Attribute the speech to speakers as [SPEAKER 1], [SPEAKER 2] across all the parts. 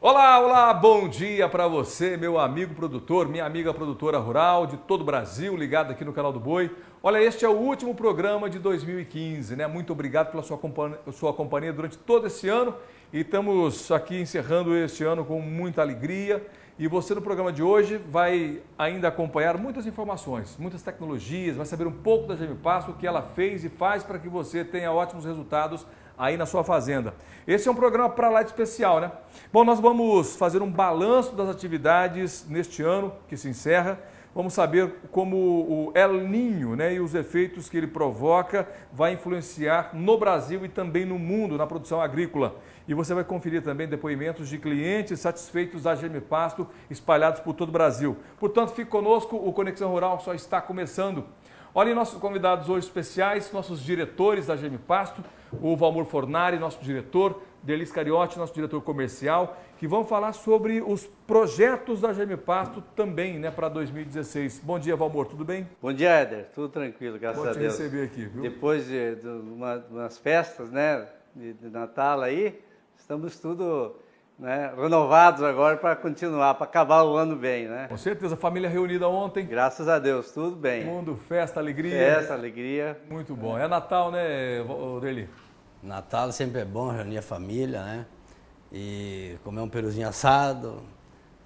[SPEAKER 1] Olá, olá, bom dia para você, meu amigo produtor, minha amiga produtora rural de todo o Brasil, ligado aqui no canal do Boi. Olha, este é o último programa de 2015, né? Muito obrigado pela sua companhia durante todo esse ano e estamos aqui encerrando este ano com muita alegria. E você no programa de hoje vai ainda acompanhar muitas informações, muitas tecnologias, vai saber um pouco da Gemipasto, o que ela fez e faz para que você tenha ótimos resultados aí na sua fazenda. Esse é um programa para lá de especial, né? Bom, nós vamos fazer um balanço das atividades neste ano que se encerra. Vamos saber como o El Niño, né, e os efeitos que ele provoca vai influenciar no Brasil e também no mundo na produção agrícola. E você vai conferir também depoimentos de clientes satisfeitos da Gemipasto espalhados por todo o Brasil. Portanto, fique conosco, o Conexão Rural só está começando. Olhem nossos convidados hoje especiais, nossos diretores da Gemipasto, o Valmor Fornari, nosso diretor, Delis Cariotti, nosso diretor comercial, que vão falar sobre os projetos da Gemipasto também, né, para 2016. Bom dia, Valmor, tudo bem?
[SPEAKER 2] Bom dia, Éder. Tudo tranquilo, graças a Deus.
[SPEAKER 1] Bom te receber aqui, viu?
[SPEAKER 2] Depois de umas festas, né, de Natal aí, estamos tudo, né, renovados agora para continuar, para acabar o ano bem, né?
[SPEAKER 1] Com certeza, família reunida ontem.
[SPEAKER 2] Graças a Deus, tudo bem.
[SPEAKER 1] Mundo, festa, alegria.
[SPEAKER 2] Festa, alegria.
[SPEAKER 1] Muito bom. É Natal, né, Deli?
[SPEAKER 3] Natal sempre é bom reunir a família, né? E comer um peruzinho assado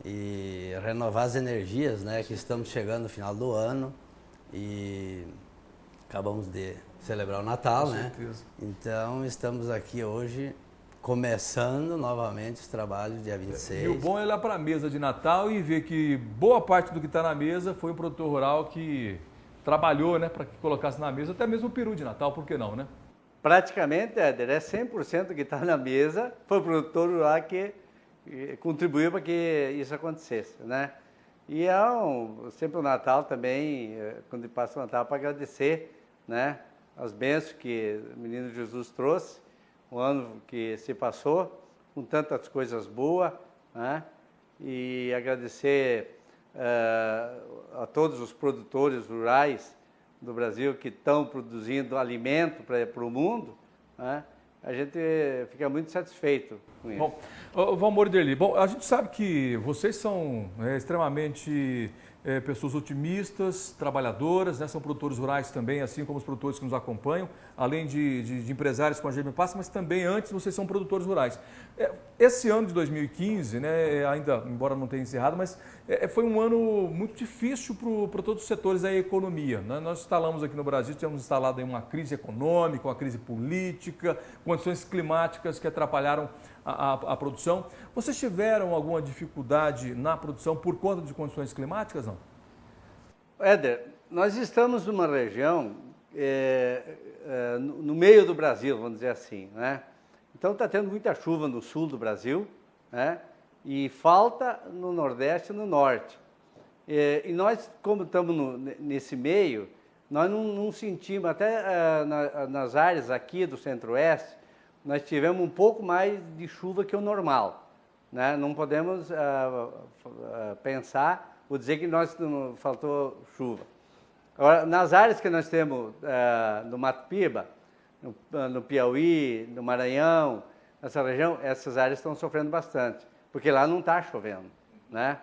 [SPEAKER 3] e renovar as energias, né? Que estamos chegando no final do ano e acabamos de celebrar o Natal, né?
[SPEAKER 1] Certeza.
[SPEAKER 3] Então estamos aqui hoje começando novamente os trabalhos dia 26.
[SPEAKER 1] E o bom é olhar para a mesa de Natal e ver que boa parte do que está na mesa foi um produtor rural que trabalhou, né, para que colocasse na mesa até mesmo o peru de Natal, por que não, né?
[SPEAKER 2] Praticamente, Éder, 100% que está na mesa foi o produtor lá que contribuiu para que isso acontecesse, né? E sempre o Natal também, quando passa o Natal, para agradecer, né, as bênçãos que o menino Jesus trouxe, o ano que se passou, com tantas coisas boas, né? E agradecer a todos os produtores rurais do Brasil que estão produzindo alimento para o mundo, né? A gente fica muito satisfeito com isso.
[SPEAKER 1] Bom, Valmor e Deli, bom, a gente sabe que vocês são extremamente pessoas otimistas, trabalhadoras, né? São produtores rurais também, assim como os produtores que nos acompanham, além de empresários com a Gemipasto, mas também antes vocês são produtores rurais. Esse ano de 2015, né, ainda, embora não tenha encerrado, mas foi um ano muito difícil para todos os setores da economia, né? Nós instalamos aqui no Brasil, temos instalado aí uma crise econômica, uma crise política, condições climáticas que atrapalharam a produção. Vocês tiveram alguma dificuldade na produção por conta de condições climáticas, não?
[SPEAKER 2] Éder, nós estamos numa região no meio do Brasil, vamos dizer assim, né? Então está tendo muita chuva no sul do Brasil, né? E falta no Nordeste e no Norte. E nós, como estamos nesse meio, nós não sentimos, até nas áreas aqui do Centro-Oeste, nós tivemos um pouco mais de chuva que o normal, né? Não podemos pensar ou dizer que nós não faltou chuva. Agora, nas áreas que nós temos no Mato Piba, no Piauí, no Maranhão, nessa região, essas áreas estão sofrendo bastante, porque lá não está chovendo, né?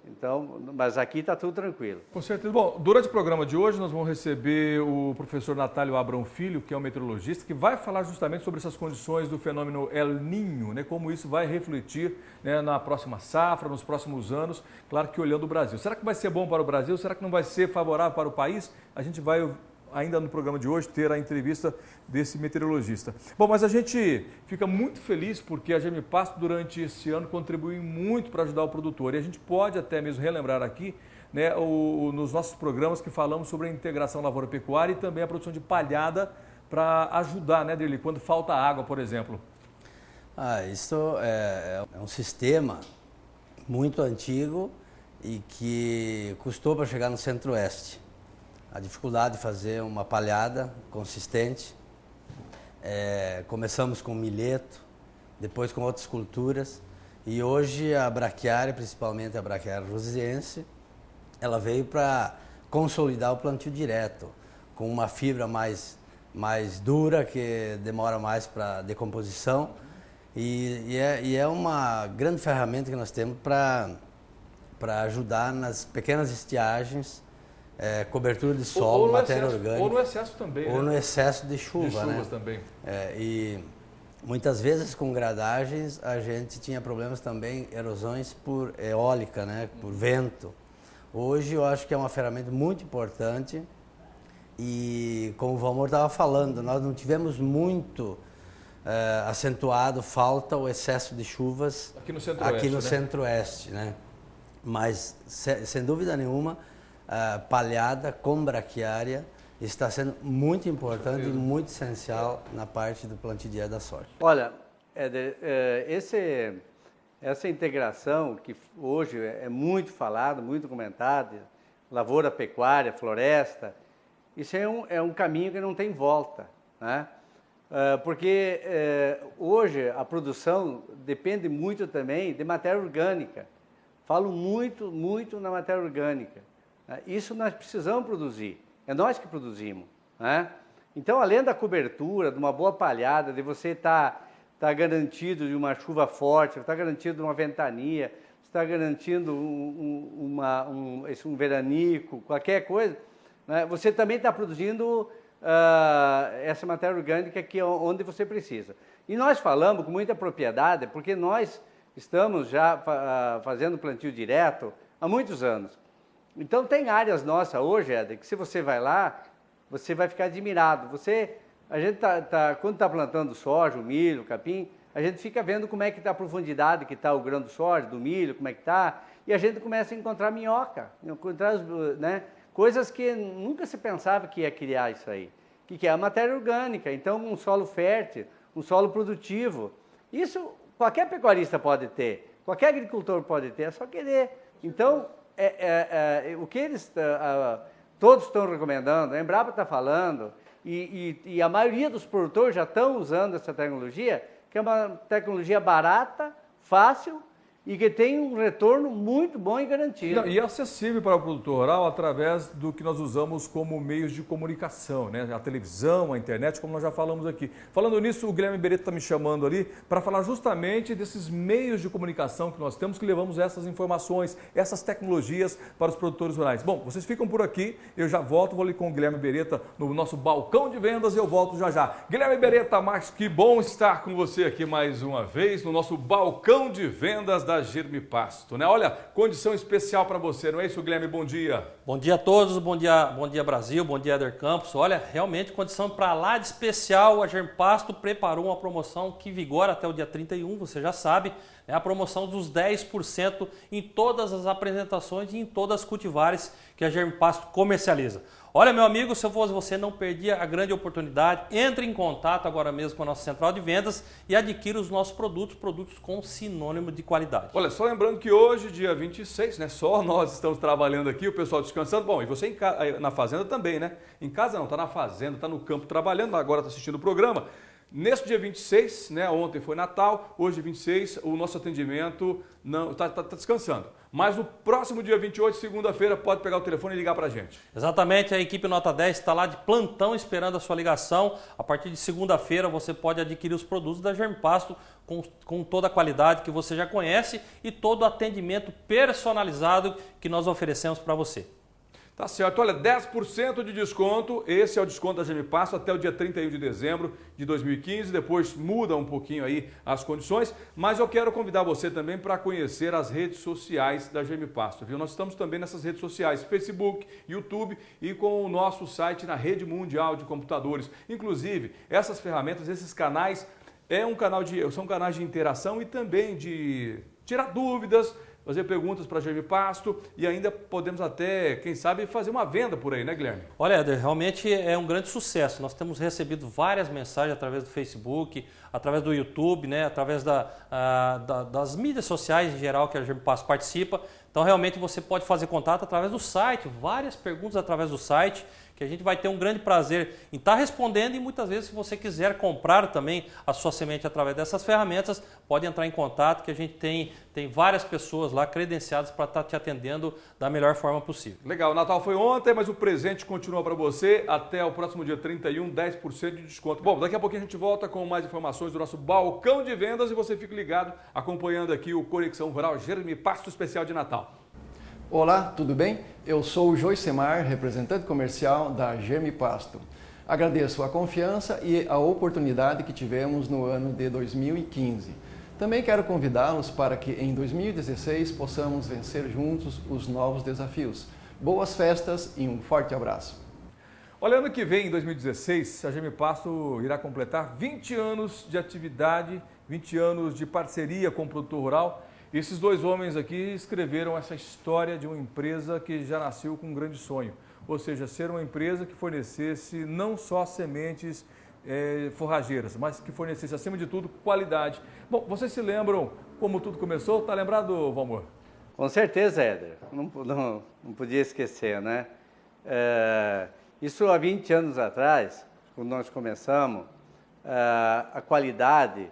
[SPEAKER 2] Então, mas aqui está tudo tranquilo.
[SPEAKER 1] Com certeza. Bom, durante o programa de hoje nós vamos receber o professor Natálio Abrão Filho, que é um meteorologista, que vai falar justamente sobre essas condições do fenômeno El Niño, né, como isso vai refletir, né, na próxima safra, nos próximos anos, claro que olhando o Brasil. Será que vai ser bom para o Brasil? Será que não vai ser favorável para o país? A gente vai ainda no programa de hoje ter a entrevista desse meteorologista. Bom, mas a gente fica muito feliz porque a Gemipasto durante esse ano contribuiu muito para ajudar o produtor e a gente pode até mesmo relembrar aqui, né, nos nossos programas que falamos sobre a integração lavoura-pecuária e também a produção de palhada para ajudar, né, Deli, quando falta água, por exemplo.
[SPEAKER 3] Isso é um sistema muito antigo e que custou para chegar no Centro-Oeste. A dificuldade de fazer uma palhada consistente. Começamos com milheto, depois com outras culturas e hoje a braquiária, principalmente a braquiária rosiense, ela veio para consolidar o plantio direto, com uma fibra mais dura, que demora mais para decomposição E é uma grande ferramenta que nós temos para ajudar nas pequenas estiagens, cobertura de solo, matéria orgânica.
[SPEAKER 1] Ou no excesso também.
[SPEAKER 3] Ou no excesso de chuva.
[SPEAKER 1] De chuvas,
[SPEAKER 3] né?
[SPEAKER 1] também.
[SPEAKER 3] E muitas vezes com gradagens a gente tinha problemas também, erosões por eólica, né? Por vento. Hoje eu acho que é uma ferramenta muito importante e, como o Valmor estava falando, nós não tivemos muito acentuado falta ou excesso de chuvas aqui no Centro-Oeste, né? Mas, sem dúvida nenhuma, a palhada com braquiária está sendo muito importante e muito essencial na parte do plantio de da soja.
[SPEAKER 2] Olha, Éder, essa integração que hoje é muito falada, muito comentada, lavoura, pecuária, floresta, isso é um caminho que não tem volta, né? Porque hoje a produção depende muito também de matéria orgânica. Falo muito, muito na matéria orgânica. Isso nós precisamos produzir, é nós que produzimos, né? Então, além da cobertura, de uma boa palhada, de você estar garantido de uma chuva forte, está garantido de uma ventania, está garantindo um veranico, qualquer coisa, né? Você também está produzindo essa matéria orgânica que é onde você precisa. E nós falamos com muita propriedade, porque nós estamos já fazendo plantio direto há muitos anos. Então tem áreas nossas hoje, Éder, que se você vai lá, você vai ficar admirado. A gente quando está plantando soja, o milho, o capim, a gente fica vendo como é que está a profundidade que está o grão do soja, do milho, como é que está, e a gente começa a encontrar minhoca, encontrar, né, coisas que nunca se pensava que ia criar isso aí, que é a matéria orgânica. Então, um solo fértil, um solo produtivo, isso qualquer pecuarista pode ter, qualquer agricultor pode ter, é só querer. Então, o que eles todos estão recomendando, a Embrapa está falando, e a maioria dos produtores já estão usando essa tecnologia, que é uma tecnologia barata, fácil e que tem um retorno muito bom e garantido.
[SPEAKER 1] E acessível para o produtor rural através do que nós usamos como meios de comunicação, né? A televisão, a internet, como nós já falamos aqui. Falando nisso, o Guilherme Beretta está me chamando ali para falar justamente desses meios de comunicação que nós temos, que levamos essas informações, essas tecnologias para os produtores rurais. Bom, vocês ficam por aqui, eu já volto, vou ali com o Guilherme Beretta no nosso balcão de vendas e eu volto já já. Guilherme Beretta, Marcos, que bom estar com você aqui mais uma vez no nosso balcão de vendas da Germipasto, né? Olha, condição especial para você, não é isso, Guilherme? Bom dia.
[SPEAKER 4] Bom dia a todos, bom dia Brasil, bom dia Éder Campos. Olha, realmente condição para lá de especial. A Germipasto preparou uma promoção que vigora até o dia 31, você já sabe, é a promoção dos 10% em todas as apresentações e em todas as cultivares que a Germipasto comercializa. Olha, meu amigo, se eu fosse você, não perdia a grande oportunidade. Entre em contato agora mesmo com a nossa central de vendas e adquira os nossos produtos com sinônimo de qualidade.
[SPEAKER 1] Olha, só lembrando que hoje, dia 26, né, só nós estamos trabalhando aqui, o pessoal descansando. Bom, e você na fazenda também, né? Em casa não, está na fazenda, está no campo trabalhando, agora está assistindo o programa. Neste dia 26, né, ontem foi Natal, hoje 26, o nosso atendimento não está descansando. Mas no próximo dia 28, segunda-feira, pode pegar o telefone e ligar para a gente.
[SPEAKER 4] Exatamente, a equipe Nota 10 está lá de plantão esperando a sua ligação. A partir de segunda-feira você pode adquirir os produtos da Germipasto com toda a qualidade que você já conhece e todo o atendimento personalizado que nós oferecemos para você.
[SPEAKER 1] Tá certo, olha, 10% de desconto, esse é o desconto da Germipasto até o dia 31 de dezembro de 2015, depois muda um pouquinho aí as condições, mas eu quero convidar você também para conhecer as redes sociais da Germipasto, viu? Nós estamos também nessas redes sociais, Facebook, YouTube e com o nosso site na Rede Mundial de Computadores. Inclusive, essas ferramentas, esses canais, são canais de interação e também de tirar dúvidas, fazer perguntas para a Germipasto e ainda podemos até, quem sabe, fazer uma venda por aí, né, Guilherme?
[SPEAKER 4] Olha, Éder, realmente é um grande sucesso. Nós temos recebido várias mensagens através do Facebook, através do YouTube, né, através das mídias sociais em geral que a Germipasto participa. Então, realmente, você pode fazer contato através do site, várias perguntas através do site, que a gente vai ter um grande prazer em estar respondendo e muitas vezes, se você quiser comprar também a sua semente através dessas ferramentas, pode entrar em contato que a gente tem várias pessoas lá credenciadas para estar te atendendo da melhor forma possível.
[SPEAKER 1] Legal, o Natal foi ontem, mas o presente continua para você até o próximo dia 31, 10% de desconto. Bom, daqui a pouquinho a gente volta com mais informações do nosso balcão de vendas e você fica ligado acompanhando aqui o Conexão Rural Germipasto Especial de Natal.
[SPEAKER 5] Olá, tudo bem? Eu sou o Joicemar, representante comercial da Germipasto. Agradeço a confiança e a oportunidade que tivemos no ano de 2015. Também quero convidá-los para que em 2016 possamos vencer juntos os novos desafios. Boas festas e um forte abraço.
[SPEAKER 1] Olha, ano que vem, em 2016, a Germipasto irá completar 20 anos de atividade, 20 anos de parceria com o produtor rural. E esses dois homens aqui escreveram essa história de uma empresa que já nasceu com um grande sonho. Ou seja, ser uma empresa que fornecesse não só sementes forrageiras, mas que fornecesse, acima de tudo, qualidade. Bom, vocês se lembram como tudo começou? Está lembrado, Valmor?
[SPEAKER 2] Com certeza, Éder. Não podia esquecer, né? Isso há 20 anos atrás, quando nós começamos, a qualidade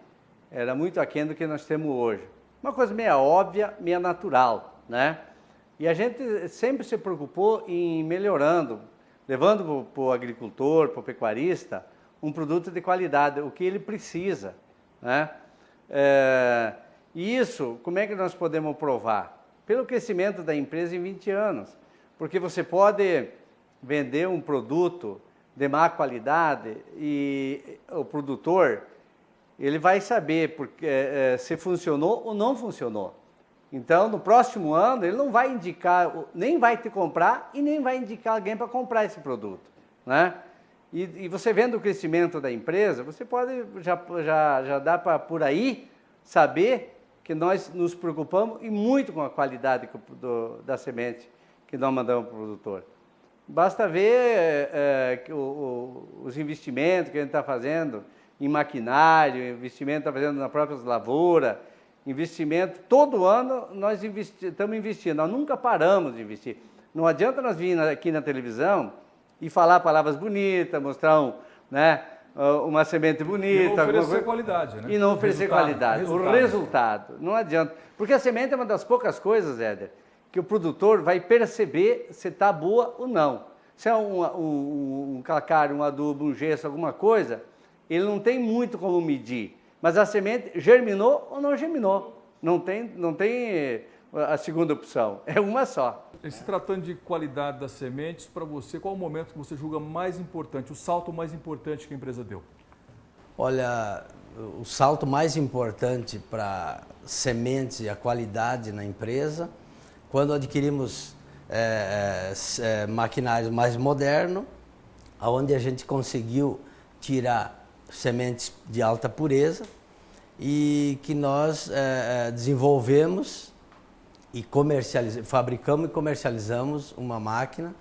[SPEAKER 2] era muito aquém do que nós temos hoje. Uma coisa meio óbvia, meio natural, né? E a gente sempre se preocupou em melhorando, levando para o agricultor, para o pecuarista, um produto de qualidade, o que ele precisa, né? E isso, como é que nós podemos provar? Pelo crescimento da empresa em 20 anos. Porque você pode vender um produto de má qualidade e o produtor, ele vai saber porque, se funcionou ou não funcionou. Então, no próximo ano, ele não vai indicar, nem vai te comprar e nem vai indicar alguém para comprar esse produto, né? E você vendo o crescimento da empresa, você pode já dá para por aí saber que nós nos preocupamos e muito com a qualidade da semente que nós mandamos para o produtor. Basta ver os investimentos que a gente está fazendo em maquinário, investimento está fazendo na própria lavoura, investimento, todo ano nós estamos investindo, nós nunca paramos de investir. Não adianta nós vir aqui na televisão e falar palavras bonitas, mostrar uma semente bonita.
[SPEAKER 1] E não oferecer qualidade, né?
[SPEAKER 2] E não oferecer qualidade. O resultado, não adianta. Porque a semente é uma das poucas coisas, Éder, que o produtor vai perceber se está boa ou não. Se é um calcário, um adubo, um gesso, alguma coisa, ele não tem muito como medir. Mas a semente germinou ou não germinou. Não tem a segunda opção, é uma só.
[SPEAKER 1] E se tratando de qualidade das sementes, para você, qual o momento que você julga mais importante, o salto mais importante que a empresa deu?
[SPEAKER 3] Olha, o salto mais importante para sementes e a qualidade na empresa, quando adquirimos maquinário mais moderno, onde a gente conseguiu tirar sementes de alta pureza e que nós desenvolvemos e fabricamos e comercializamos uma máquina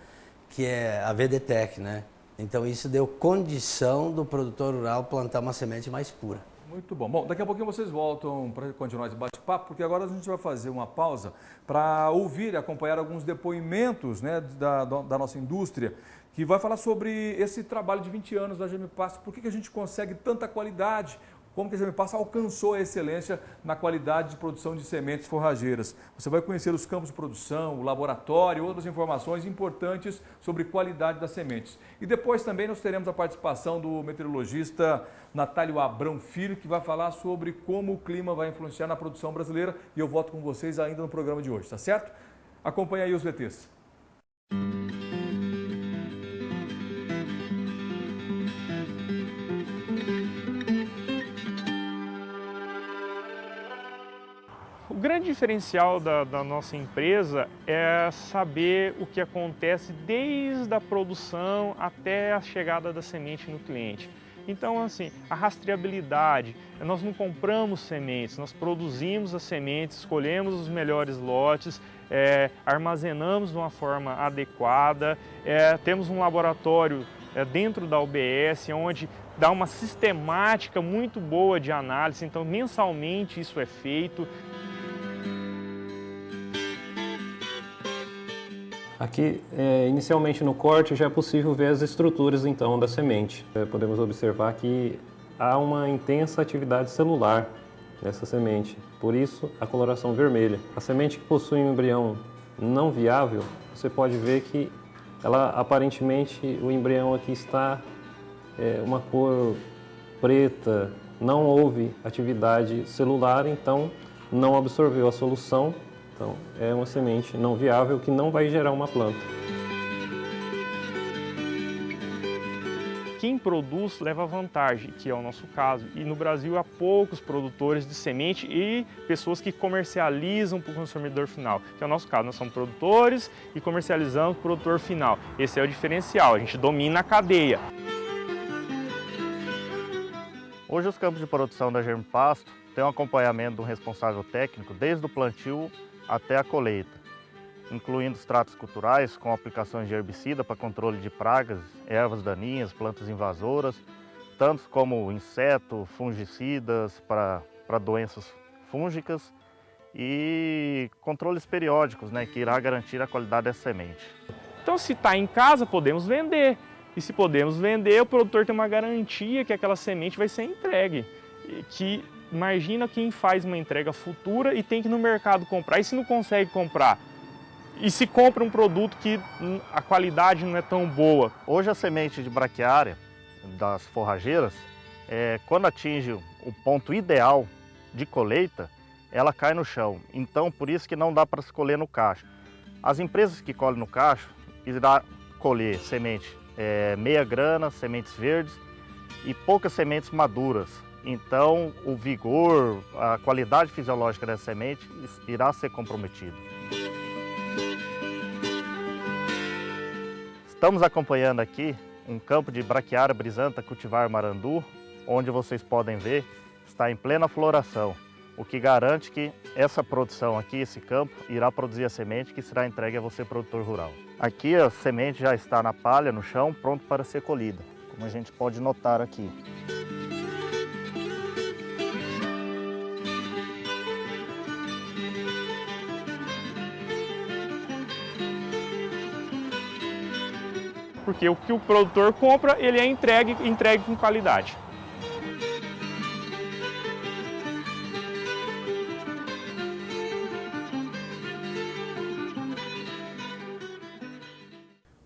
[SPEAKER 3] que é a VDTech, né? Então isso deu condição do produtor rural plantar uma semente mais pura.
[SPEAKER 1] Muito bom. Bom, daqui a pouquinho vocês voltam para continuar esse bate-papo, porque agora a gente vai fazer uma pausa para ouvir e acompanhar alguns depoimentos, né, da nossa indústria, que vai falar sobre esse trabalho de 20 anos da Germipasto, por que a gente consegue tanta qualidade, como que a Germipasto alcançou a excelência na qualidade de produção de sementes forrageiras. Você vai conhecer os campos de produção, o laboratório e outras informações importantes sobre qualidade das sementes. E depois também nós teremos a participação do meteorologista Natálio Abrão Filho, que vai falar sobre como o clima vai influenciar na produção brasileira, e eu volto com vocês ainda no programa de hoje, tá certo? Acompanhe aí os VTs.
[SPEAKER 6] O grande diferencial da nossa empresa é saber o que acontece desde a produção até a chegada da semente no cliente. Então, assim, a rastreabilidade, nós não compramos sementes, nós produzimos as sementes, escolhemos os melhores lotes, armazenamos de uma forma adequada, temos um laboratório dentro da UBS, onde dá uma sistemática muito boa de análise, então mensalmente isso é feito.
[SPEAKER 7] Aqui, inicialmente no corte, já é possível ver as estruturas então da semente. Podemos observar que há uma intensa atividade celular nessa semente, por isso a coloração vermelha. A semente que possui um embrião não viável, você pode ver que ela aparentemente, o embrião aqui está uma cor preta, não houve atividade celular, então não absorveu a solução. Então, é uma semente não viável que não vai gerar uma planta.
[SPEAKER 6] Quem produz leva vantagem, que é o nosso caso. E no Brasil há poucos produtores de semente e pessoas que comercializam para o consumidor final, que é o nosso caso. Nós somos produtores e comercializamos para o produtor final. Esse é o diferencial, a gente domina a cadeia.
[SPEAKER 8] Hoje os campos de produção da Germipasto têm um acompanhamento do responsável técnico desde o plantio até a colheita, incluindo os tratos culturais com aplicações de herbicida para controle de pragas, ervas daninhas, plantas invasoras, tanto como inseto, fungicidas para doenças fúngicas e controles periódicos, que irá garantir a qualidade dessa semente.
[SPEAKER 6] Então, se está em casa, podemos vender. E se podemos vender, o produtor tem uma garantia que aquela semente vai ser entregue. Que imagina quem faz uma entrega futura e tem que ir no mercado comprar. E se não consegue comprar? E se compra um produto que a qualidade não é tão boa?
[SPEAKER 8] Hoje a semente de braquiária das forrageiras, quando atinge o ponto ideal de colheita, ela cai no chão. Então, por isso que não dá para se colher no cacho. As empresas que colhem no cacho irá colher semente meia grana, sementes verdes e poucas sementes maduras. Então, o vigor, a qualidade fisiológica dessa semente irá ser comprometido. Estamos acompanhando aqui um campo de braquiária brisanta cultivar marandu, onde vocês podem ver, está em plena floração, o que garante que essa produção aqui, esse campo, irá produzir a semente que será entregue a você, produtor rural. Aqui a semente já está na palha, no chão, pronto para ser colhida, como a gente pode notar aqui.
[SPEAKER 6] Porque o que o produtor compra, ele é entregue com qualidade.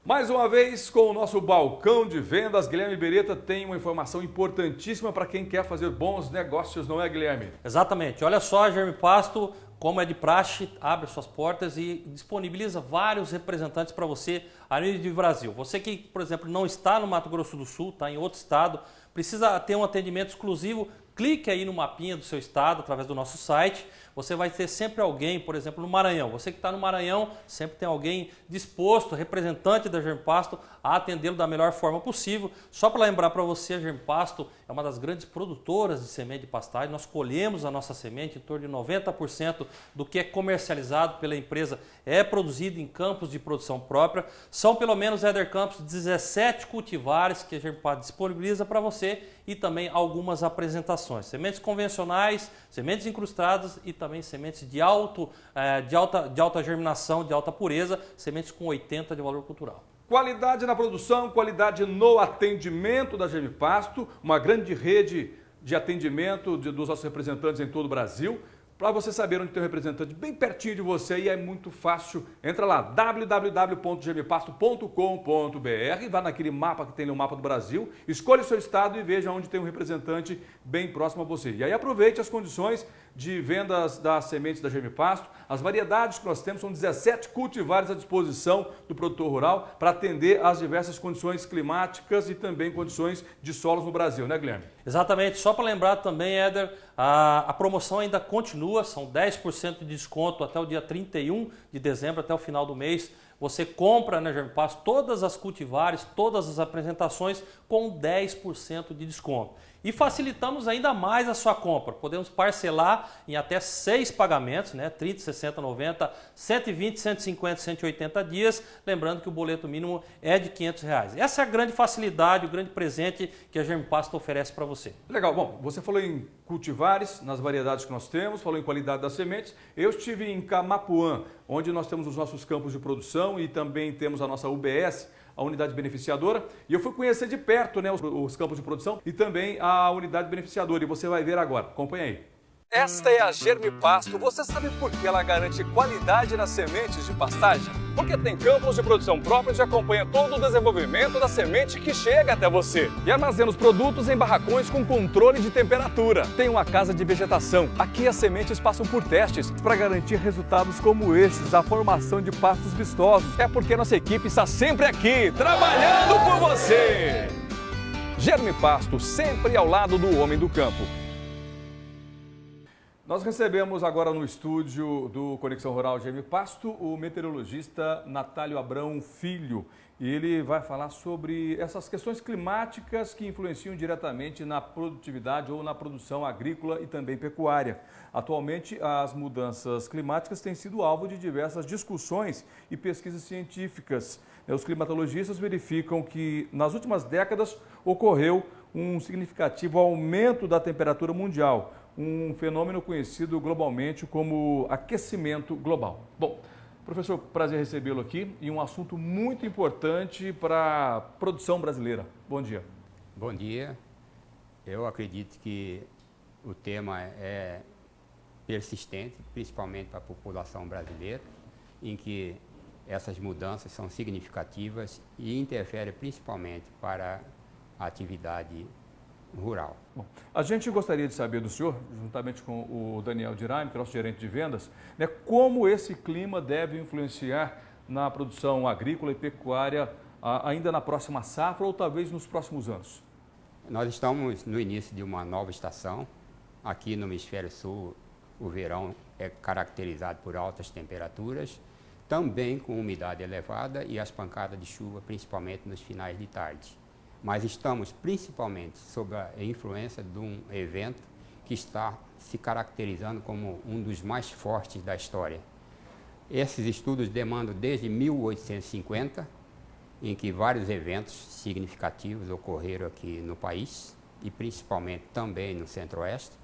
[SPEAKER 1] Mais uma vez, com o nosso balcão de vendas, Guilherme Beretta tem uma informação importantíssima para quem quer fazer bons negócios, não é, Guilherme?
[SPEAKER 4] Exatamente. Olha só, a Germipasto, como é de praxe, abre suas portas e disponibiliza vários representantes para você a nível de Brasil. Você que, por exemplo, não está no Mato Grosso do Sul, está em outro estado, precisa ter um atendimento exclusivo, clique aí no mapinha do seu estado através do nosso site. Você vai ter sempre alguém, por exemplo, no Maranhão. Você que está no Maranhão, sempre tem alguém disposto, representante da Germipasto, a atendê-lo da melhor forma possível. Só para lembrar para você, a Germipasto é uma das grandes produtoras de semente de pastagem. Nós colhemos a nossa semente, em torno de 90% do que é comercializado pela empresa é produzido em campos de produção própria. São pelo menos, Éder Campos, 17 cultivares que a Germipasto disponibiliza para você e também algumas apresentações. Sementes convencionais, sementes incrustadas e também sementes de alta germinação, de alta pureza, sementes com 80 de valor cultural.
[SPEAKER 1] Qualidade na produção, qualidade no atendimento da Germipasto, uma grande rede de atendimento dos nossos representantes em todo o Brasil. Para você saber onde tem um representante bem pertinho de você, e é muito fácil, entra lá, www.germipasto.com.br, vá naquele mapa que tem no mapa do Brasil, escolha o seu estado e veja onde tem um representante bem próximo a você. E aí aproveite as condições de vendas das sementes da Germipasto. As variedades que nós temos são 17 cultivares à disposição do produtor rural para atender às diversas condições climáticas e também condições de solos no Brasil, né, Guilherme?
[SPEAKER 4] Exatamente. Só para lembrar também, Éder, a promoção ainda continua, são 10% de desconto até o dia 31 de dezembro, até o final do mês. Você compra na Germipasto todas as cultivares, todas as apresentações com 10% de desconto. E facilitamos ainda mais a sua compra. Podemos parcelar em até 6 pagamentos, 30, 60, 90, 120, 150, 180 dias. Lembrando que o boleto mínimo é de R$500. Essa é a grande facilidade, o grande presente que a Germipasto oferece para você.
[SPEAKER 1] Legal. Bom, você falou em cultivares, nas variedades que nós temos, falou em qualidade das sementes. Eu estive em Camapuã, onde nós temos os nossos campos de produção e também temos a nossa UBS, a unidade beneficiadora, e eu fui conhecer de perto, né, os campos de produção e também a unidade beneficiadora, e você vai ver agora. Acompanha aí. Esta é a Germipasto. Você sabe por que ela garante qualidade nas sementes de pastagem? Porque tem campos de produção próprios e acompanha todo o desenvolvimento da semente que chega até você. E armazena os produtos em barracões com controle de temperatura. Tem uma casa de vegetação. Aqui as sementes passam por testes para garantir resultados como estes, a formação de pastos vistosos. É porque nossa equipe está sempre aqui, trabalhando por você. Germipasto, sempre ao lado do homem do campo. Nós recebemos agora no estúdio do Conexão Rural Germipasto o meteorologista Natálio Abrão Filho. E ele vai falar sobre essas questões climáticas que influenciam diretamente na produtividade ou na produção agrícola e também pecuária. Atualmente, as mudanças climáticas têm sido alvo de diversas discussões e pesquisas científicas. Os climatologistas verificam que nas últimas décadas ocorreu um significativo aumento da temperatura mundial, um fenômeno conhecido globalmente como aquecimento global. Bom, professor, prazer recebê-lo aqui e um assunto muito importante para a produção brasileira. Bom dia.
[SPEAKER 9] Bom dia. Eu acredito que o tema é persistente, principalmente para a população brasileira, em que essas mudanças são significativas e interferem principalmente para a atividade rural.
[SPEAKER 1] Bom, a gente gostaria de saber do senhor, juntamente com o Daniel Diraime, que é nosso gerente de vendas, né, como esse clima deve influenciar na produção agrícola e pecuária ainda na próxima safra ou talvez nos próximos anos.
[SPEAKER 9] Nós estamos no início de uma nova estação. Aqui no Hemisfério Sul, o verão é caracterizado por altas temperaturas, também com umidade elevada e as pancadas de chuva, principalmente nos finais de tarde. Mas estamos principalmente sob a influência de um evento que está se caracterizando como um dos mais fortes da história. Esses estudos demandam desde 1850, em que vários eventos significativos ocorreram aqui no país e principalmente também no Centro-Oeste.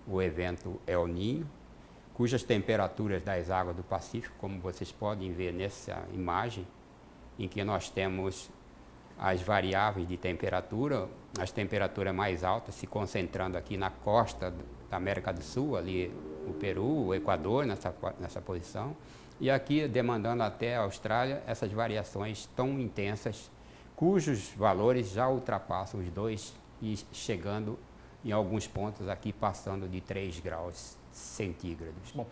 [SPEAKER 9] O evento El Niño, cujas temperaturas das águas do Pacífico, como vocês podem ver nessa imagem, em que nós temos as variáveis de temperatura, as temperaturas mais altas se concentrando aqui na costa da América do Sul, ali o Peru, o Equador, nessa posição, e aqui demandando até a Austrália essas variações tão intensas, cujos valores já ultrapassam os 2 e chegando em alguns pontos aqui passando de 3 graus centígrados.
[SPEAKER 1] Bom,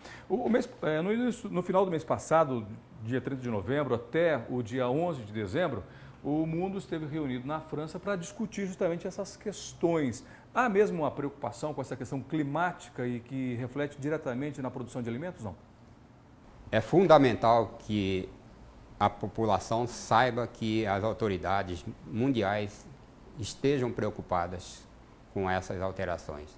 [SPEAKER 1] no final do mês passado, dia 30 de novembro até o dia 11 de dezembro, o mundo esteve reunido na França para discutir justamente essas questões. Há mesmo uma preocupação com essa questão climática e que reflete diretamente na produção de alimentos, não?
[SPEAKER 9] É fundamental que a população saiba que as autoridades mundiais estejam preocupadas com essas alterações.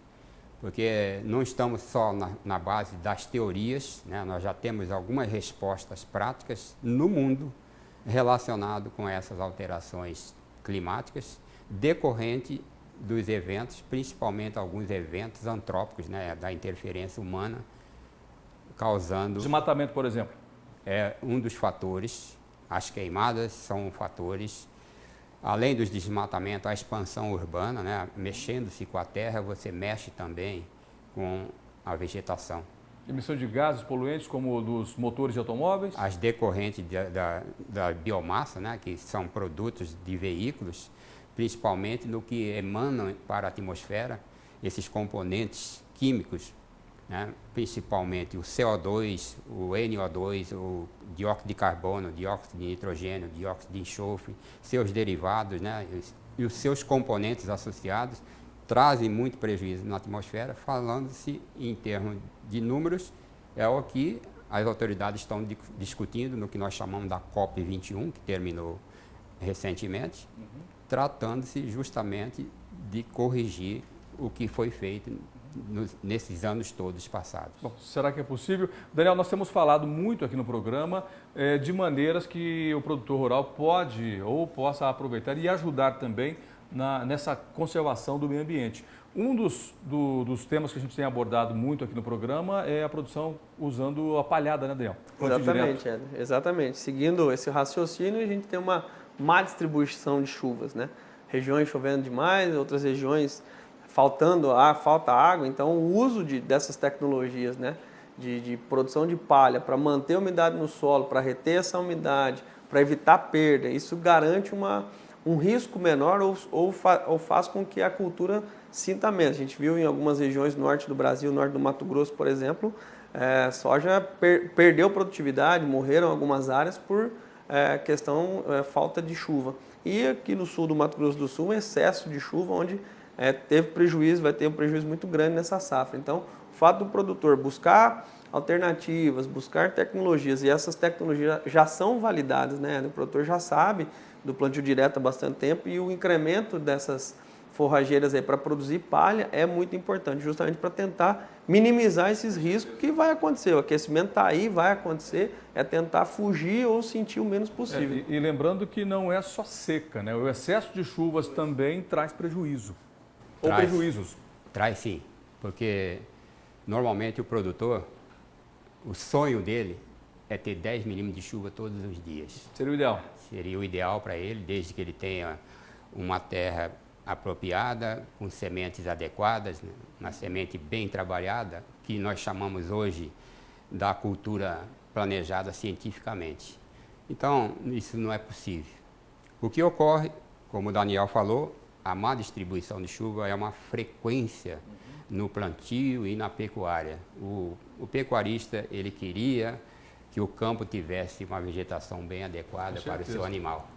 [SPEAKER 9] Porque não estamos só na base das teorias, né? Nós já temos algumas respostas práticas no mundo relacionado com essas alterações climáticas decorrente dos eventos, principalmente alguns eventos antrópicos, né, da interferência humana, causando...
[SPEAKER 1] Desmatamento, por exemplo?
[SPEAKER 9] É um dos fatores. As queimadas são fatores. Além dos desmatamentos, a expansão urbana, né, mexendo-se com a terra, você mexe também com a vegetação.
[SPEAKER 1] Emissão de gases poluentes como dos motores de automóveis?
[SPEAKER 9] As decorrentes da biomassa, né, que são produtos de veículos, principalmente no que emanam para a atmosfera, esses componentes químicos, né, principalmente o CO2, o NO2, o dióxido de carbono, dióxido de nitrogênio, dióxido de enxofre, seus derivados, né, e os seus componentes associados, trazem muito prejuízo na atmosfera. Falando-se em termos de números, é o que as autoridades estão discutindo no que nós chamamos da COP21, que terminou recentemente, tratando-se justamente de corrigir o que foi feito nesses anos todos passados.
[SPEAKER 1] Bom, será que é possível? Daniel, nós temos falado muito aqui no programa de maneiras que o produtor rural pode ou possa aproveitar e ajudar também nessa conservação do meio ambiente. Um dos temas que a gente tem abordado muito aqui no programa é a produção usando a palhada, né, Daniel?
[SPEAKER 10] Exatamente, Éder. Exatamente. Seguindo esse raciocínio, a gente tem uma má distribuição de chuvas, né? Regiões chovendo demais, outras regiões falta água. Então, o uso dessas tecnologias, né, de produção de palha para manter a umidade no solo, para reter essa umidade, para evitar perda, isso garante um risco menor ou faz com que a cultura sinta menos. A gente viu em algumas regiões do norte do Brasil, norte do Mato Grosso, por exemplo, soja perdeu produtividade, morreram algumas áreas por falta de chuva. E aqui no sul do Mato Grosso do Sul, um excesso de chuva, onde vai ter um prejuízo muito grande nessa safra. Então, o fato do produtor buscar alternativas, buscar tecnologias, e essas tecnologias já são validadas, né? O produtor já sabe do plantio direto há bastante tempo, e o incremento dessas forrageiras para produzir palha é muito importante, justamente para tentar minimizar esses riscos que vai acontecer. O aquecimento está aí, vai acontecer, é tentar fugir ou sentir o menos possível.
[SPEAKER 1] E lembrando que não é só seca, né? O excesso de chuvas também traz prejuízo. Ou prejuízos.
[SPEAKER 9] Traz sim, porque normalmente o produtor, o sonho dele é ter 10 milímetros de chuva todos os dias.
[SPEAKER 1] Seria o ideal?
[SPEAKER 9] Seria o ideal para ele, desde que ele tenha uma terra apropriada, com sementes adequadas, né? Uma semente bem trabalhada, que nós chamamos hoje da cultura planejada cientificamente. Então, isso não é possível. O que ocorre, como o Daniel falou, a má distribuição de chuva é uma frequência no plantio e na pecuária. O pecuarista, ele queria que o campo tivesse uma vegetação bem adequada para o seu animal.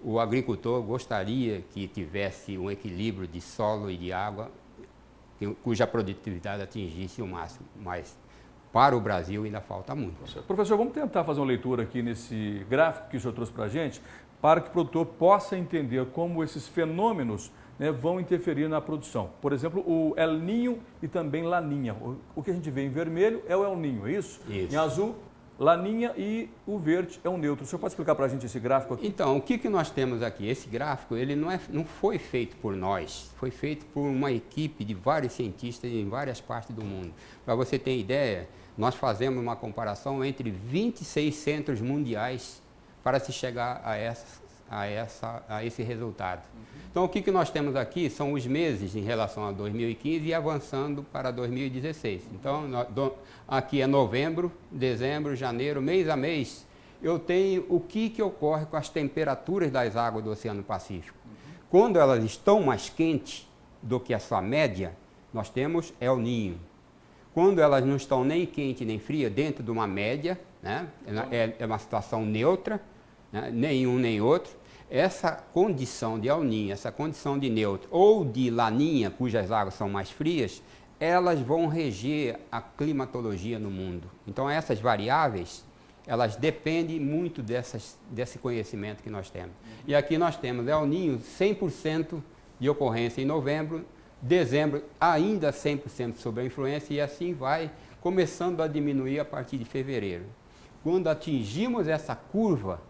[SPEAKER 9] O agricultor gostaria que tivesse um equilíbrio de solo e de água, cuja produtividade atingisse o máximo, mas para o Brasil ainda falta muito.
[SPEAKER 1] Professor, vamos tentar fazer uma leitura aqui nesse gráfico que o senhor trouxe para a gente, para que o produtor possa entender como esses fenômenos, né, vão interferir na produção. Por exemplo, o El Niño e também Laninha. O que a gente vê em vermelho é o El Niño, é isso?
[SPEAKER 9] Isso.
[SPEAKER 1] Em azul, Laninha, e o verde é o neutro. O senhor pode explicar para a gente esse gráfico aqui?
[SPEAKER 9] Então, o que nós temos aqui? Esse gráfico, ele não foi feito por nós, foi feito por uma equipe de vários cientistas em várias partes do mundo. Para você ter ideia, nós fazemos uma comparação entre 26 centros mundiais para se chegar a esse resultado. Então, o que nós temos aqui são os meses em relação a 2015 e avançando para 2016. Então, aqui é novembro, dezembro, janeiro, mês a mês, eu tenho o que ocorre com as temperaturas das águas do Oceano Pacífico. Quando elas estão mais quentes do que a sua média, nós temos El Niño. Quando elas não estão nem quente nem fria, dentro de uma média, né, é uma situação neutra, né, nenhum nem outro, essa condição de El Niño, essa condição de neutro ou de Laninha, cujas águas são mais frias, elas vão reger a climatologia no mundo. Então, essas variáveis, elas dependem muito desse conhecimento que nós temos. E aqui nós temos El Niño 100% de ocorrência em novembro, dezembro ainda 100% sob a influência, e assim vai começando a diminuir a partir de fevereiro. Quando atingimos essa curva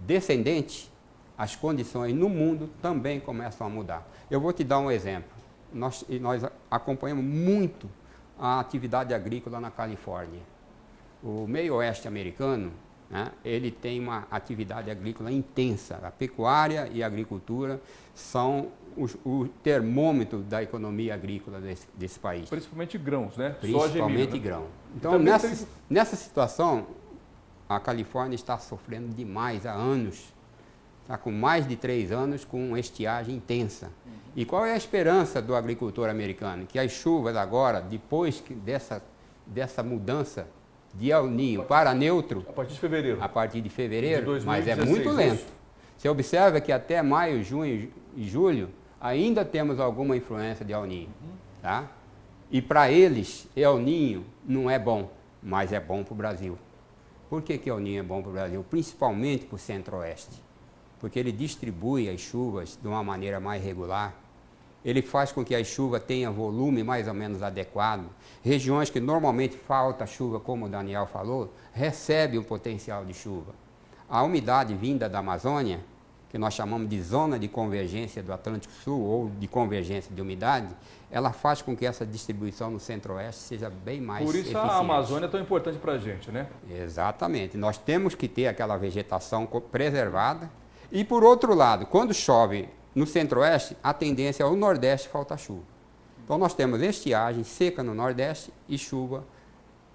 [SPEAKER 9] descendente, as condições no mundo também começam a mudar. Eu vou te dar um exemplo. Nós acompanhamos muito a atividade agrícola na Califórnia. O meio oeste americano, né, ele tem uma atividade agrícola intensa. A pecuária e a agricultura são o termômetro da economia agrícola desse país.
[SPEAKER 1] Principalmente grãos, né?
[SPEAKER 9] Principalmente grão. Então, nessa situação, a Califórnia está sofrendo demais há anos. Está com mais de 3 anos com estiagem intensa. E qual é a esperança do agricultor americano? Que as chuvas agora, depois dessa mudança de El Niño para neutro...
[SPEAKER 1] A partir de fevereiro.
[SPEAKER 9] A partir de fevereiro,
[SPEAKER 1] de 2016,
[SPEAKER 9] mas é muito lento. Você observa que até maio, junho e julho, ainda temos alguma influência de El Niño. Tá? E para eles, El Niño não é bom, mas é bom para o Brasil. Por que El Niño é bom para o Brasil? Principalmente para o centro-oeste. Porque ele distribui as chuvas de uma maneira mais regular. Ele faz com que as chuvas tenham volume mais ou menos adequado. Regiões que normalmente falta chuva, como o Daniel falou, recebem um potencial de chuva. A umidade vinda da Amazônia, que nós chamamos de zona de convergência do Atlântico Sul ou de convergência de umidade, ela faz com que essa distribuição no centro-oeste seja bem mais
[SPEAKER 1] Por isso
[SPEAKER 9] eficiente.
[SPEAKER 1] a Amazônia é tão importante para a gente, né?
[SPEAKER 9] Exatamente. Nós temos que ter aquela vegetação preservada. E, por outro lado, quando chove no centro-oeste, a tendência é o nordeste faltar chuva. Então, nós temos estiagem, seca no nordeste e chuva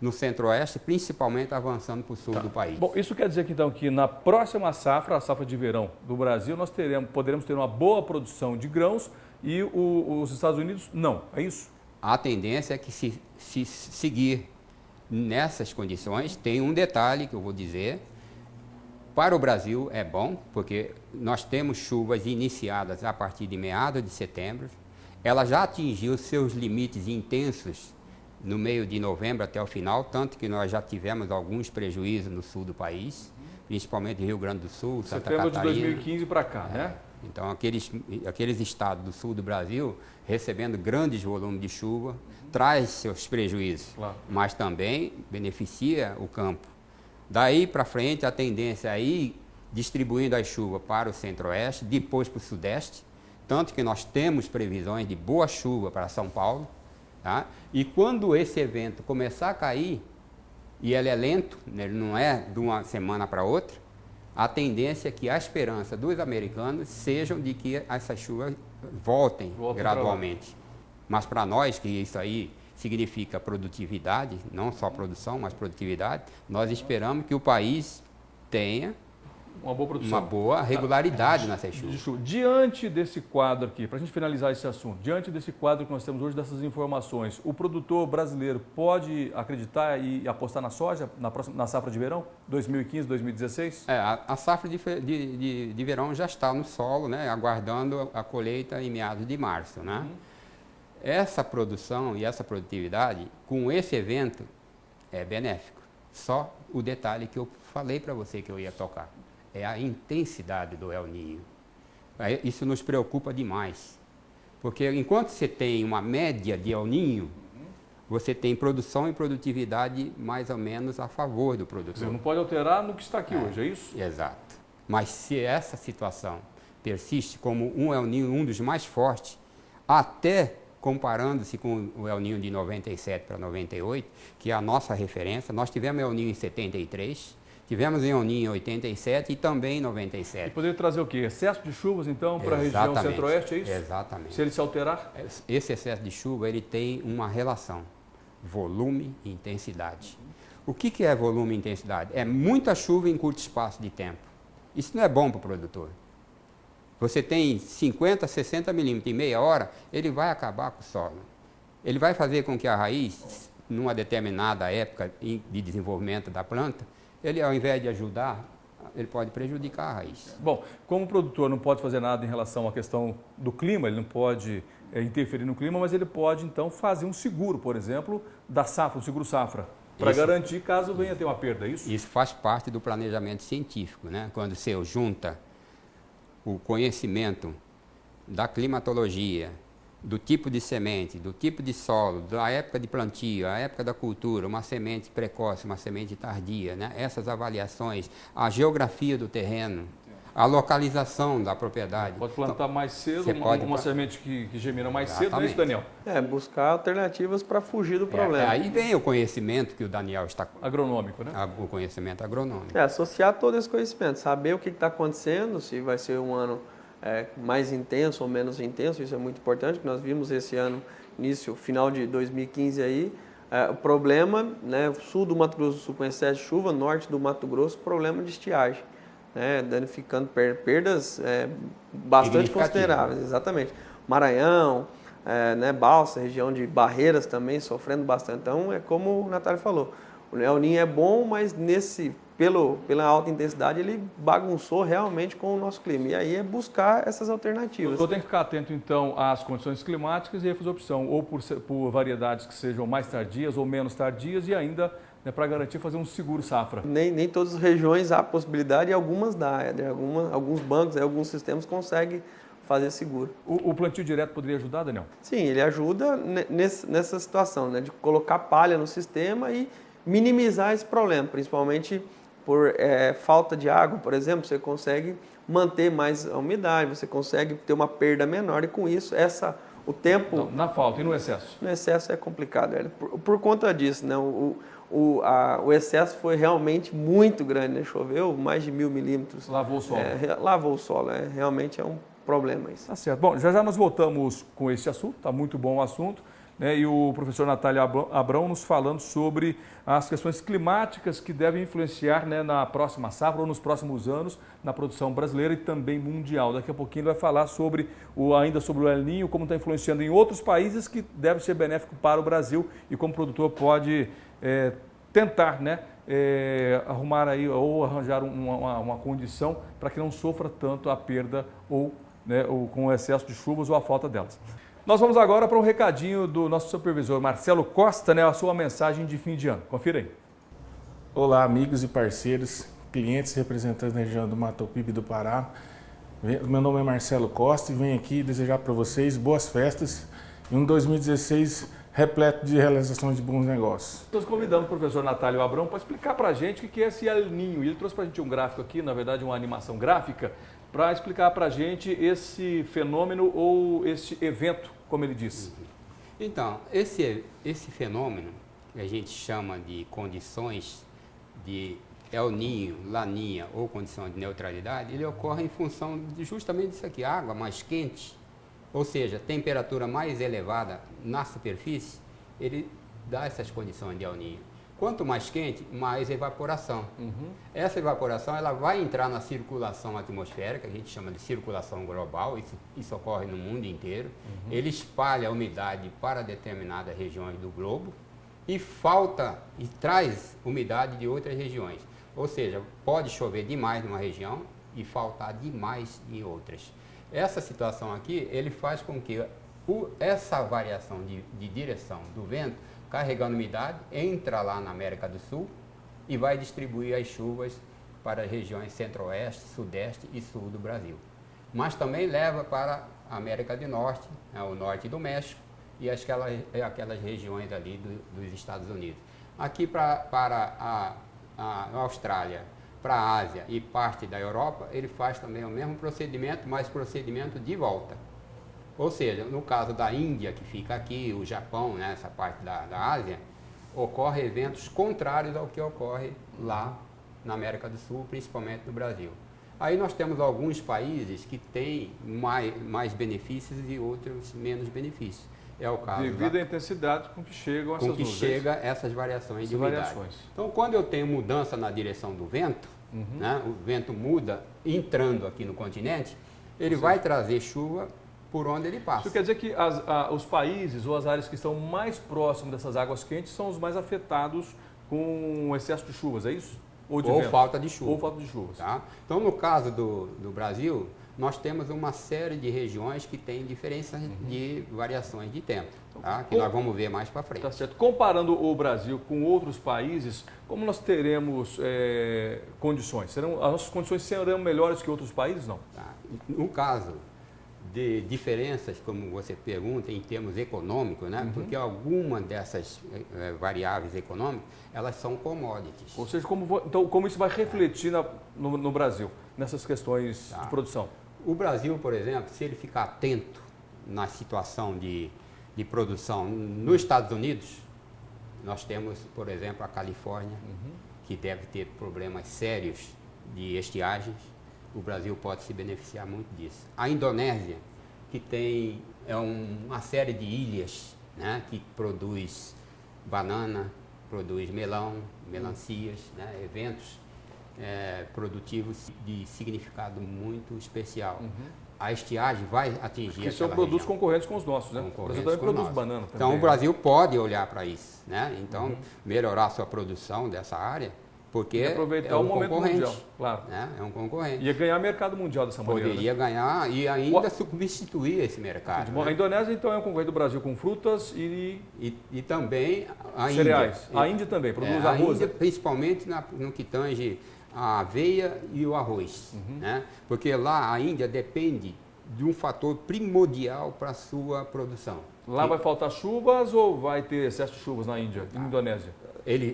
[SPEAKER 9] no centro-oeste, principalmente avançando para o sul do país.
[SPEAKER 1] Bom, isso quer dizer que, então, que na próxima safra, a safra de verão do Brasil, nós poderemos ter uma boa produção de grãos e os Estados Unidos não, é isso?
[SPEAKER 9] A tendência é que se seguir nessas condições, tem um detalhe que eu vou dizer, para o Brasil é bom, porque nós temos chuvas iniciadas a partir de meados de setembro, ela já atingiu seus limites intensos no meio de novembro até o final, tanto que nós já tivemos alguns prejuízos no sul do país, principalmente Rio Grande do Sul, Santa Catarina.
[SPEAKER 1] Setembro de 2015 para cá, né?
[SPEAKER 9] Então, aqueles estados do sul do Brasil, recebendo grandes volumes de chuva, traz seus prejuízos,
[SPEAKER 1] Claro.
[SPEAKER 9] mas também beneficia o campo. Daí para frente, a tendência é ir distribuindo as chuvas para o centro-oeste, depois para o sudeste, tanto que nós temos previsões de boa chuva para São Paulo, tá? E quando esse evento começar a cair, e ele é lento, ele não é de uma semana para outra, a tendência é que a esperança dos americanos sejam de que essas chuvas voltem gradualmente. Mas para nós, que isso aí significa produtividade, não só produção, mas produtividade, nós esperamos que o país tenha
[SPEAKER 1] uma boa produção,
[SPEAKER 9] uma boa regularidade nessas chuvas.
[SPEAKER 1] Diante desse quadro aqui, para a gente finalizar esse assunto, diante desse quadro que nós temos hoje, dessas informações, o produtor brasileiro pode acreditar e apostar na soja na safra de verão, 2015, 2016?
[SPEAKER 9] A safra de verão já está no solo, né, aguardando a colheita em meados de março, né? Essa produção e essa produtividade, com esse evento, é benéfico. Só o detalhe que eu falei para você que eu ia tocar. É a intensidade do El Niño. Isso nos preocupa demais, porque enquanto você tem uma média de El Niño, você tem produção e produtividade mais ou menos a favor do produtor.
[SPEAKER 1] Você não pode alterar no que está aqui hoje, é isso?
[SPEAKER 9] Exato. Mas se essa situação persiste como um El Niño, um dos mais fortes, até comparando-se com o El Niño de 97 para 98, que é a nossa referência, nós tivemos El Niño em 73, tivemos El Niño em 87 e também em 97.
[SPEAKER 1] E poderia trazer o quê? Excesso de chuvas, então, para a região centro-oeste, é isso?
[SPEAKER 9] Exatamente.
[SPEAKER 1] Se ele se alterar?
[SPEAKER 9] Esse excesso de chuva, ele tem uma relação, volume e intensidade. O que é volume e intensidade? É muita chuva em curto espaço de tempo. Isso não é bom para o produtor. Você tem 50, 60 milímetros em meia hora, ele vai acabar com o solo. Ele vai fazer com que a raiz, numa determinada época de desenvolvimento da planta, ele, ao invés de ajudar, ele pode prejudicar a raiz.
[SPEAKER 1] Bom, como o produtor não pode fazer nada em relação à questão do clima, ele não pode interferir no clima, mas ele pode, então, fazer um seguro, por exemplo, da safra, um seguro safra, para garantir caso venha ter uma perda, é isso?
[SPEAKER 9] Isso faz parte do planejamento científico, né? Quando você junta o conhecimento da climatologia, do tipo de semente, do tipo de solo, da época de plantio, a época da cultura, uma semente precoce, uma semente tardia, né? Essas avaliações, a geografia do terreno, a localização da propriedade.
[SPEAKER 1] Pode plantar mais cedo, uma semente que germina mais cedo, não é isso, Daniel?
[SPEAKER 10] Buscar alternativas para fugir do problema.
[SPEAKER 9] Aí vem o conhecimento que o Daniel está...
[SPEAKER 1] Agronômico, né?
[SPEAKER 9] O conhecimento agronômico.
[SPEAKER 10] Associar todo esse conhecimento, saber o que está acontecendo, se vai ser um ano mais intenso ou menos intenso, isso é muito importante, que nós vimos esse ano, final de 2015 aí, o problema, né, sul do Mato Grosso do Sul com excesso de chuva, norte do Mato Grosso, problema de estiagem. Danificando perdas bastante consideráveis, exatamente. Maranhão, Balsa, região de Barreiras também sofrendo bastante. Então, é como o Natália falou, o El Niño é bom, mas pela alta intensidade ele bagunçou realmente com o nosso clima. E aí é buscar essas alternativas.
[SPEAKER 1] Então tem que ficar atento então às condições climáticas e aí fazer opção ou por variedades que sejam mais tardias ou menos tardias e ainda para garantir fazer um seguro safra.
[SPEAKER 10] Nem todas as regiões há possibilidade e algumas dá. Alguns bancos, alguns sistemas conseguem fazer seguro.
[SPEAKER 1] O plantio direto poderia ajudar, Daniel?
[SPEAKER 10] Sim, ele ajuda nessa situação, né, de colocar palha no sistema e minimizar esse problema, principalmente por falta de água, por exemplo, você consegue manter mais a umidade, você consegue ter uma perda menor e com isso o tempo...
[SPEAKER 1] Não, na falta e no excesso?
[SPEAKER 10] No excesso é complicado, por conta disso, né? O excesso foi realmente muito grande, né? Choveu mais de 1000 milímetros.
[SPEAKER 1] Lavou o solo.
[SPEAKER 10] Lavou o solo, realmente é um problema isso.
[SPEAKER 1] Tá certo. Bom, já nós voltamos com esse assunto, está muito bom o assunto, né? E o professor Natália Abrão nos falando sobre as questões climáticas que devem influenciar, né, na próxima safra ou nos próximos anos na produção brasileira e também mundial. Daqui a pouquinho ele vai falar ainda sobre o El Niño, como está influenciando em outros países que deve ser benéfico para o Brasil e como o produtor pode tentar, né, arrumar aí ou arranjar uma condição para que não sofra tanto a perda ou com o excesso de chuvas ou a falta delas. Nós vamos agora para um recadinho do nosso supervisor Marcelo Costa, né, a sua mensagem de fim de ano. Confira aí.
[SPEAKER 11] Olá, amigos e parceiros, clientes e representantes da região do Mato Piba e do Pará. Meu nome é Marcelo Costa e venho aqui desejar para vocês boas festas e um 2016 repleto de realizações de bons negócios.
[SPEAKER 1] Nós convidamos o professor Natália Abrão para explicar para a gente o que é esse El Niño. Ele trouxe para a gente um gráfico aqui, na verdade uma animação gráfica, para explicar para a gente esse fenômeno ou esse evento, como ele disse.
[SPEAKER 9] Então, esse fenômeno, que a gente chama de condições de El Niño, Laninha ou condição de neutralidade, ele ocorre em função justamente disso aqui, água mais quente, ou seja, temperatura mais elevada na superfície, ele dá essas condições de El Niño. Quanto mais quente, mais evaporação. Essa evaporação ela vai entrar na circulação atmosférica, que a gente chama de circulação global, isso ocorre no mundo inteiro. Ele espalha a umidade para determinadas regiões do globo e traz umidade de outras regiões. Ou seja, pode chover demais numa região e faltar demais em outras. Essa situação aqui, ele faz com que essa variação de direção do vento, carregando umidade, entra lá na América do Sul e vai distribuir as chuvas para as regiões centro-oeste, sudeste e sul do Brasil. Mas também leva para a América do Norte, o norte do México e aquelas regiões ali dos Estados Unidos. Aqui para a Austrália, para a Ásia e parte da Europa, ele faz também o mesmo procedimento, mas procedimento de volta. Ou seja, no caso da Índia, que fica aqui, o Japão, né, essa parte da Ásia, ocorrem eventos contrários ao que ocorre lá na América do Sul, principalmente no Brasil. Aí nós temos alguns países que têm mais benefícios e outros menos benefícios. É o caso
[SPEAKER 1] devido à intensidade com que chegam essas nuvens.
[SPEAKER 9] Chega essas variações de umidade. Então, quando eu tenho mudança na direção do vento, né, o vento muda entrando aqui no continente, ele vai trazer chuva por onde ele passa.
[SPEAKER 1] Isso quer dizer que os países ou as áreas que estão mais próximas dessas águas quentes são os mais afetados com o excesso de chuvas, é isso?
[SPEAKER 9] Ou falta de chuva.
[SPEAKER 1] Ou falta de chuvas.
[SPEAKER 9] Tá? Então, no caso do Brasil, nós temos uma série de regiões que têm diferenças de variações de tempo, tá? Que nós vamos ver mais para frente.
[SPEAKER 1] Tá certo. Comparando o Brasil com outros países, como nós teremos condições? As nossas condições serão melhores que outros países, não?
[SPEAKER 9] Tá. No caso de diferenças, como você pergunta, em termos econômicos, né? Porque algumas dessas variáveis econômicas, elas são commodities.
[SPEAKER 1] Ou seja, como isso vai refletir no Brasil, nessas questões de produção?
[SPEAKER 9] O Brasil, por exemplo, se ele ficar atento na situação de produção nos Estados Unidos, nós temos, por exemplo, a Califórnia, que deve ter problemas sérios de estiagens. O Brasil pode se beneficiar muito disso. A Indonésia, que tem uma série de ilhas, né, que produz banana, produz melão, melancias, né, eventos produtivos de significado muito especial. A estiagem vai atingir
[SPEAKER 1] que são produtos concorrentes com os nossos, né? O Brasil também produz banana também.
[SPEAKER 9] Então o Brasil pode olhar para isso, né? Então melhorar a sua produção dessa área, porque
[SPEAKER 1] aproveitar o momento mundial, claro.
[SPEAKER 9] Né? É um concorrente.
[SPEAKER 1] Ia ganhar mercado mundial dessa maneira.
[SPEAKER 9] Poderia ganhar e ainda substituir esse mercado.
[SPEAKER 1] Né? A Indonésia, então, é um concorrente do Brasil com frutas e
[SPEAKER 9] também a
[SPEAKER 1] cereais.
[SPEAKER 9] Índia.
[SPEAKER 1] A Índia também produz arroz.
[SPEAKER 9] A Índia, principalmente no que tange a aveia e o arroz. Né? Porque lá a Índia depende de um fator primordial para a sua produção,
[SPEAKER 1] Lá vai faltar chuvas ou vai ter excesso de chuvas na Índia, na Indonésia?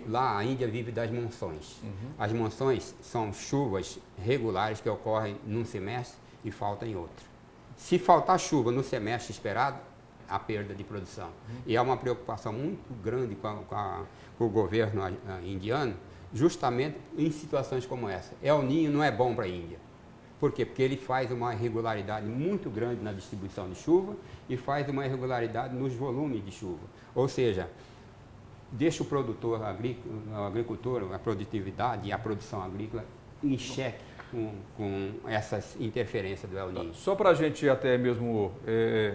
[SPEAKER 9] Lá a Índia vive das monções. As monções são chuvas regulares que ocorrem num semestre e faltam em outro. Se faltar chuva no semestre esperado, há perda de produção. E há uma preocupação muito grande com o governo indiano, justamente em situações como essa. El Niño não é bom para a Índia. Por quê? Porque ele faz uma irregularidade muito grande na distribuição de chuva e faz uma irregularidade nos volumes de chuva. Ou seja, deixa o produtor, o agricultor, a produtividade e a produção agrícola em xeque com essas interferências do El Niño.
[SPEAKER 1] Só para a gente até mesmo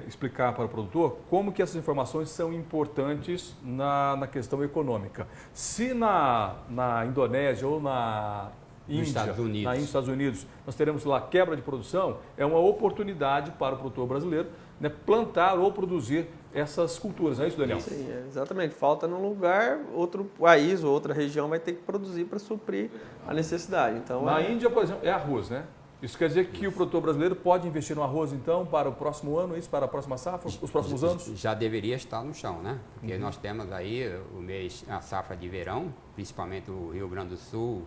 [SPEAKER 1] explicar para o produtor como que essas informações são importantes na questão econômica. Se na Indonésia ou na Índia, nos Estados Unidos, nós teremos lá quebra de produção, é uma oportunidade para o produtor brasileiro, né, plantar ou produzir essas culturas, não é isso, Daniel?
[SPEAKER 10] Sim, exatamente. Falta num lugar, outro país ou outra região vai ter que produzir para suprir a necessidade. Então,
[SPEAKER 1] na Índia, por exemplo, é arroz, né? Isso quer dizer que o produtor brasileiro pode investir no arroz, então, para o próximo ano, isso para a próxima safra, os próximos anos?
[SPEAKER 9] Já deveria estar no chão, né? Porque nós temos aí a safra de verão, principalmente o Rio Grande do Sul,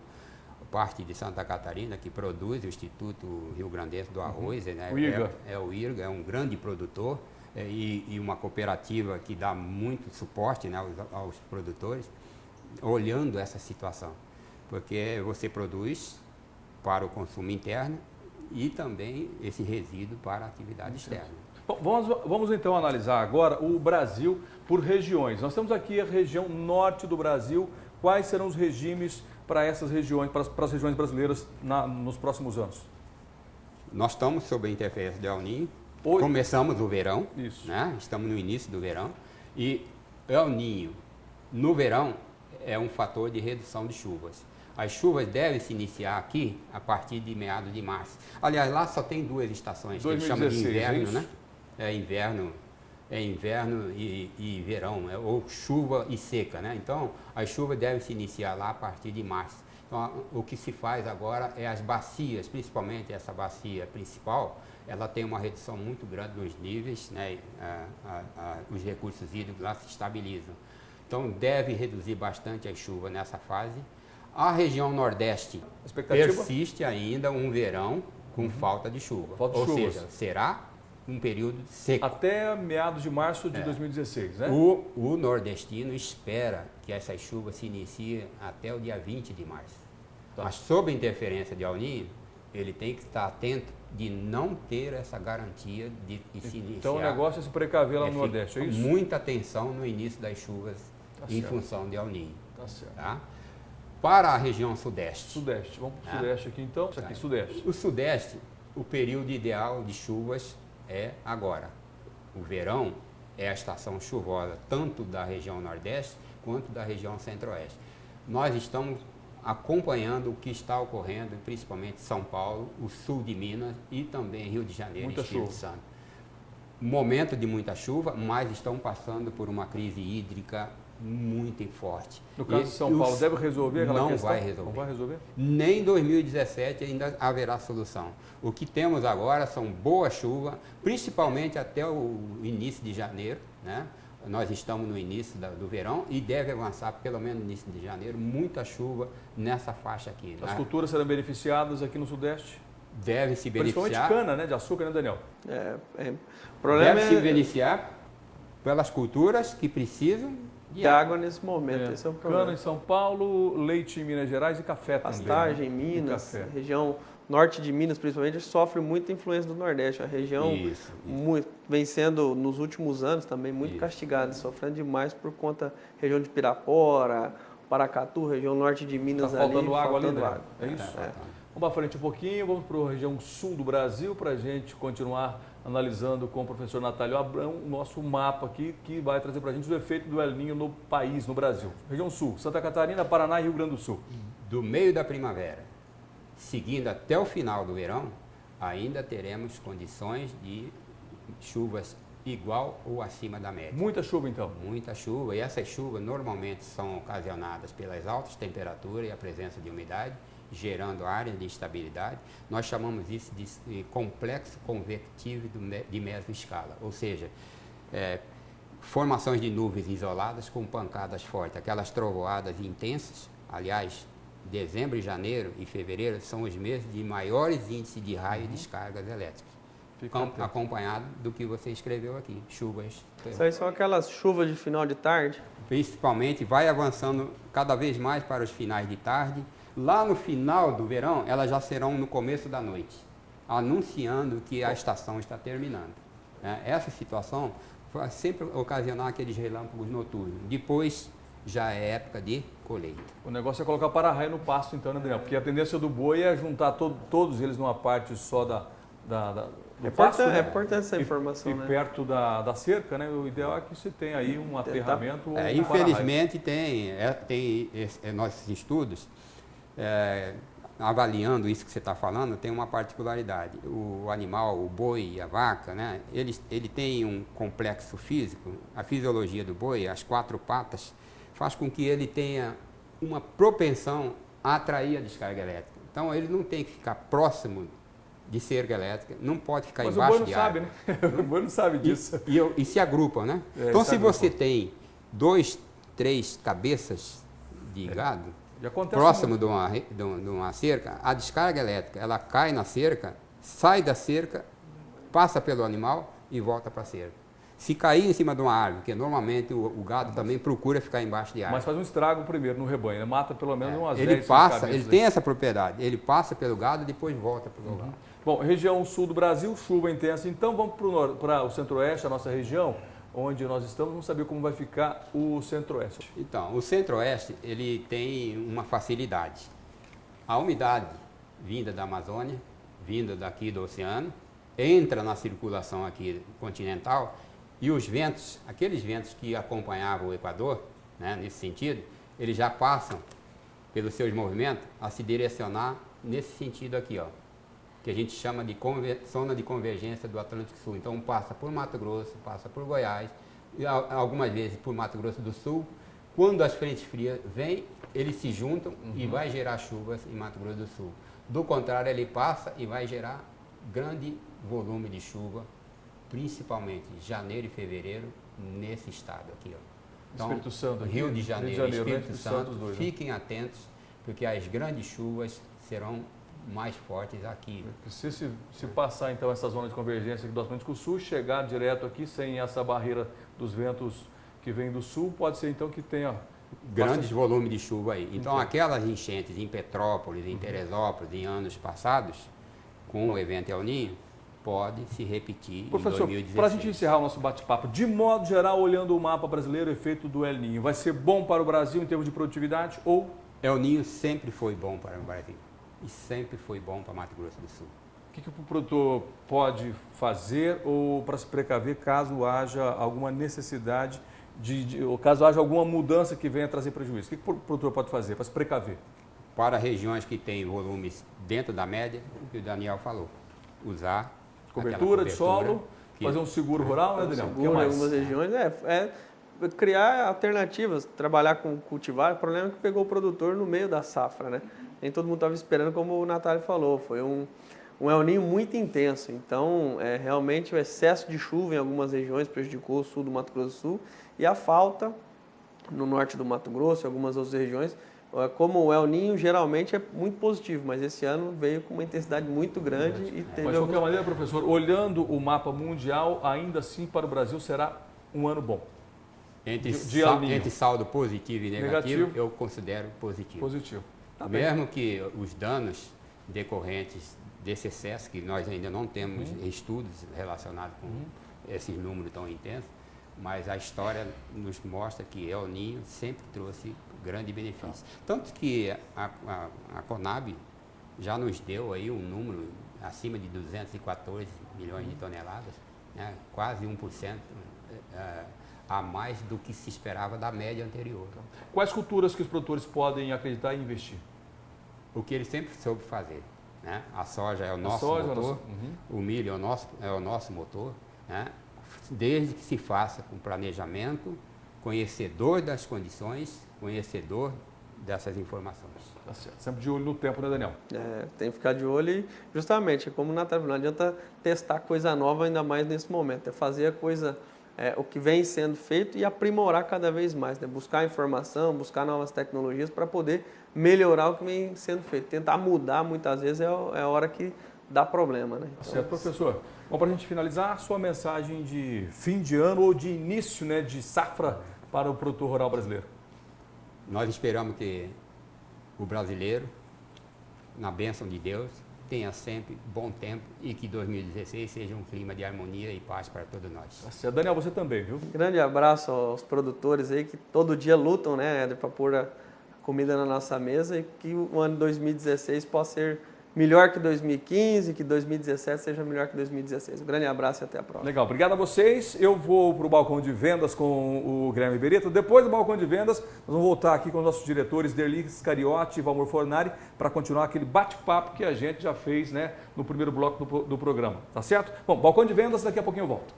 [SPEAKER 9] parte de Santa Catarina, que produz o Instituto Rio Grandense do Arroz, né?
[SPEAKER 1] O IRGA.
[SPEAKER 9] O IRGA é um grande produtor e uma cooperativa que dá muito suporte, né, aos produtores, olhando essa situação. Porque você produz para o consumo interno e também esse resíduo para a atividade externa.
[SPEAKER 1] Bom, vamos então analisar agora o Brasil por regiões. Nós temos aqui a região norte do Brasil. Quais serão os regimes para essas regiões, para as regiões brasileiras nos próximos anos?
[SPEAKER 9] Nós estamos sob a interferência do El Niño. Começamos o verão, né? Estamos no início do verão. E El Niño, no verão, é um fator de redução de chuvas. As chuvas devem se iniciar aqui a partir de meados de março. Aliás, lá só tem duas estações, que eles chamam de inverno, né? É inverno e verão, ou chuva e seca, né? Então, as chuvas devem se iniciar lá a partir de março. Então, o que se faz agora é as bacias, principalmente essa bacia principal, ela tem uma redução muito grande nos níveis, né? Os recursos hídricos lá se estabilizam. Então, deve reduzir bastante as chuvas nessa fase. A região nordeste persiste ainda um verão com falta de chuva. Ou seja, será um período seco.
[SPEAKER 1] Até meados de março de 2016, né?
[SPEAKER 9] O nordestino espera que essas chuvas se iniciem até o dia 20 de março. Tá. Mas sob a interferência de El Niño, ele tem que estar atento de não ter essa garantia de se iniciar.
[SPEAKER 1] Então o negócio é se precaver lá no Nordeste, é isso?
[SPEAKER 9] Muita atenção no início das chuvas função de El Niño.
[SPEAKER 1] Tá certo.
[SPEAKER 9] Tá? Para a região sudeste.
[SPEAKER 1] Sudeste, vamos para o sudeste aqui então. Isso aqui, sudeste.
[SPEAKER 9] O sudeste, o período ideal de chuvas é agora. O verão é a estação chuvosa, tanto da região nordeste quanto da região centro-oeste. Nós estamos acompanhando o que está ocorrendo, principalmente São Paulo, o sul de Minas e também Rio de Janeiro e Espírito Santo. Momento de muita chuva, mas estão passando por uma crise hídrica muito forte.
[SPEAKER 1] No caso de São Paulo, deve resolver aquela questão?
[SPEAKER 9] Não vai resolver. Nem em 2017 ainda haverá solução. O que temos agora são boa chuva, principalmente até o início de janeiro, né? Nós estamos no início do verão e deve avançar pelo menos no início de janeiro, muita chuva nessa faixa aqui.
[SPEAKER 1] As culturas serão beneficiadas aqui no Sudeste?
[SPEAKER 9] Deve se beneficiar.
[SPEAKER 1] Principalmente cana, né? De açúcar, né, Daniel?
[SPEAKER 10] O problema
[SPEAKER 9] deve se beneficiar pelas culturas que precisam
[SPEAKER 10] de água nesse momento. Esse é o problema.
[SPEAKER 1] Cana em São Paulo, leite em Minas Gerais e café também.
[SPEAKER 10] Pastagem em Minas, região norte de Minas principalmente, sofre muita influência do Nordeste. A região vem sendo, nos últimos anos, também muito castigada, sofrendo demais por conta da região de Pirapora, Paracatu, região norte de Minas.
[SPEAKER 1] Está faltando água ali, né?
[SPEAKER 10] Água.
[SPEAKER 1] É isso? Vamos para frente um pouquinho, vamos para a região sul do Brasil para a gente continuar analisando com o professor Natálio Abrão o nosso mapa aqui, que vai trazer para a gente os efeitos do El Niño no país, no Brasil. Região sul, Santa Catarina, Paraná e Rio Grande do Sul.
[SPEAKER 9] Do meio da primavera, seguindo até o final do verão, ainda teremos condições de chuvas igual ou acima da média.
[SPEAKER 1] Muita chuva, então?
[SPEAKER 9] Muita chuva, e essas chuvas normalmente são ocasionadas pelas altas temperaturas e a presença de umidade, gerando áreas de instabilidade. Nós chamamos isso de complexo convectivo de mesoscala, ou seja, formações de nuvens isoladas com pancadas fortes, aquelas trovoadas intensas. Aliás, dezembro, janeiro e fevereiro são os meses de maiores índices de raio e descargas elétricas. Acompanhado do que você escreveu aqui, chuvas.
[SPEAKER 10] Isso aí são aquelas chuvas de final de tarde?
[SPEAKER 9] Principalmente, vai avançando cada vez mais para os finais de tarde. Lá no final do verão, elas já serão no começo da noite, anunciando que a estação está terminando. Essa situação vai sempre ocasionar aqueles relâmpagos noturnos. Depois, já é época de colheita.
[SPEAKER 1] O negócio é colocar para-raio no pasto, então, né, Daniel? Porque a tendência do boi é juntar todos eles numa parte só do pasto, né?
[SPEAKER 10] É importante essa informação,
[SPEAKER 1] e
[SPEAKER 10] né?
[SPEAKER 1] perto da cerca, né? O ideal é que você tenha aí um aterramento ou um
[SPEAKER 9] infelizmente, tem nossos estudos, avaliando isso que você está falando, tem uma particularidade. O animal, o boi e a vaca, né? Ele tem um complexo físico. A fisiologia do boi, as 4 patas, faz com que ele tenha uma propensão a atrair a descarga elétrica. Então, ele não tem que ficar próximo de cerca elétrica, não pode ficar embaixo de água.
[SPEAKER 1] Mas o boi não sabe, né? O boi não sabe disso.
[SPEAKER 9] E se agrupam, né? Então, se você tem 2, 3 cabeças de gado próximo de uma cerca, a descarga elétrica, ela cai na cerca, sai da cerca, passa pelo animal e volta para a cerca. Se cair em cima de uma árvore, porque normalmente o gado também procura ficar embaixo de árvore.
[SPEAKER 1] Mas faz um estrago primeiro no rebanho, né? Mata pelo menos umas 10
[SPEAKER 9] ele tem essa propriedade, ele passa pelo gado e depois volta para o gado.
[SPEAKER 1] Bom, região sul do Brasil, chuva intensa, então vamos para o centro-oeste, a nossa região, onde nós estamos, vamos saber como vai ficar o centro-oeste.
[SPEAKER 9] Então, o centro-oeste, ele tem uma facilidade. A umidade vinda da Amazônia, vinda daqui do oceano, entra na circulação aqui continental e os ventos, aqueles ventos que acompanhavam o Equador, né, nesse sentido, eles já passam, pelos seus movimentos, a se direcionar nesse sentido aqui, ó, que a gente chama de zona de convergência do Atlântico Sul. Então, passa por Mato Grosso, passa por Goiás, e algumas vezes por Mato Grosso do Sul. Quando as frentes frias vêm, eles se juntam e vai gerar chuvas em Mato Grosso do Sul. Do contrário, ele passa e vai gerar grande volume de chuva, principalmente janeiro e fevereiro, nesse estado aqui, ó. Então,
[SPEAKER 1] Espírito Santo,
[SPEAKER 9] Rio de Janeiro, Espírito
[SPEAKER 1] né?
[SPEAKER 9] Santo,
[SPEAKER 1] Dois,
[SPEAKER 9] fiquem atentos, porque as grandes chuvas serão mais fortes aqui.
[SPEAKER 1] Se passar então essa zona de convergência aqui do Atlântico Sul, chegar direto aqui sem essa barreira dos ventos que vem do sul, pode ser então que tenha
[SPEAKER 9] grandes volumes de chuva aí. Então aquelas enchentes em Petrópolis, em Teresópolis, em anos passados, com o evento El Niño, pode se repetir
[SPEAKER 1] Professor,
[SPEAKER 9] em 2016.
[SPEAKER 1] para a gente encerrar o nosso bate-papo, de modo geral, olhando o mapa brasileiro, o efeito do El Niño, vai ser bom para o Brasil em termos de produtividade ou...
[SPEAKER 9] El Niño sempre foi bom para o Brasil e sempre foi bom para Mato Grosso do Sul.
[SPEAKER 1] O que o produtor pode fazer ou para se precaver caso haja alguma necessidade ou caso haja alguma mudança que venha trazer prejuízo? O que o produtor pode fazer para se precaver?
[SPEAKER 9] Para regiões que têm volumes dentro da média, o que o Daniel falou, usar
[SPEAKER 1] cobertura de solo, fazer um seguro rural, né, Daniel?
[SPEAKER 10] Seguro em algumas regiões, criar alternativas, trabalhar com cultivar. O problema é que pegou o produtor no meio da safra, né? Nem todo mundo estava esperando, como o Natália falou, foi um El Niño muito intenso. Então, realmente o excesso de chuva em algumas regiões prejudicou o sul do Mato Grosso do Sul e a falta no norte do Mato Grosso e algumas outras regiões. Como o El Niño geralmente é muito positivo, mas esse ano veio com uma intensidade muito grande e teve.
[SPEAKER 1] Mas de qualquer maneira, professor, olhando o mapa mundial, ainda assim para o Brasil será um ano bom.
[SPEAKER 9] Entre saldo positivo e negativo, eu considero positivo.
[SPEAKER 1] Tá
[SPEAKER 9] mesmo que os danos decorrentes desse excesso, que nós ainda não temos estudos relacionados com esses números tão intensos, mas a história nos mostra que El Niño sempre trouxe grande benefício. Tanto que a Conab já nos deu aí um número acima de 214 milhões de toneladas, né? Quase 1% a mais do que se esperava da média anterior.
[SPEAKER 1] Quais culturas que os produtores podem acreditar e investir?
[SPEAKER 9] O que ele sempre soube fazer, né? A soja é o nosso motor, o milho é o nosso motor, né? Desde que se faça com planejamento, conhecedor das condições, conhecedor dessas informações.
[SPEAKER 1] Tá certo. Sempre de olho no tempo, né, Daniel?
[SPEAKER 10] Tem que ficar de olho e, justamente, como o Natália, não adianta testar coisa nova, ainda mais nesse momento. É fazer a coisa o que vem sendo feito e aprimorar cada vez mais, né? Buscar informação, buscar novas tecnologias para poder melhorar o que vem sendo feito. Tentar mudar muitas vezes é a hora que dá problema, né? Então,
[SPEAKER 1] certo, professor. Bom, para a gente finalizar, sua mensagem de fim de ano ou de início, né, de safra para o produtor rural brasileiro.
[SPEAKER 9] Nós esperamos que o brasileiro, na bênção de Deus, tenha sempre bom tempo e que 2016 seja um clima de harmonia e paz para todos nós.
[SPEAKER 1] Daniel, você também, viu?
[SPEAKER 10] Grande abraço aos produtores aí que todo dia lutam, né, para pôr a comida na nossa mesa e que o ano de 2016 possa ser melhor que 2015, que 2017 seja melhor que 2016. Um grande abraço e até a próxima.
[SPEAKER 1] Legal, obrigado a vocês. Eu vou para o balcão de vendas com o Guilherme Beretta. Depois do balcão de vendas, nós vamos voltar aqui com os nossos diretores Derli Scariotti e Valmor Fornari para continuar aquele bate-papo que a gente já fez, né, no primeiro bloco do programa. Tá certo? Bom, balcão de vendas, daqui a pouquinho eu volto.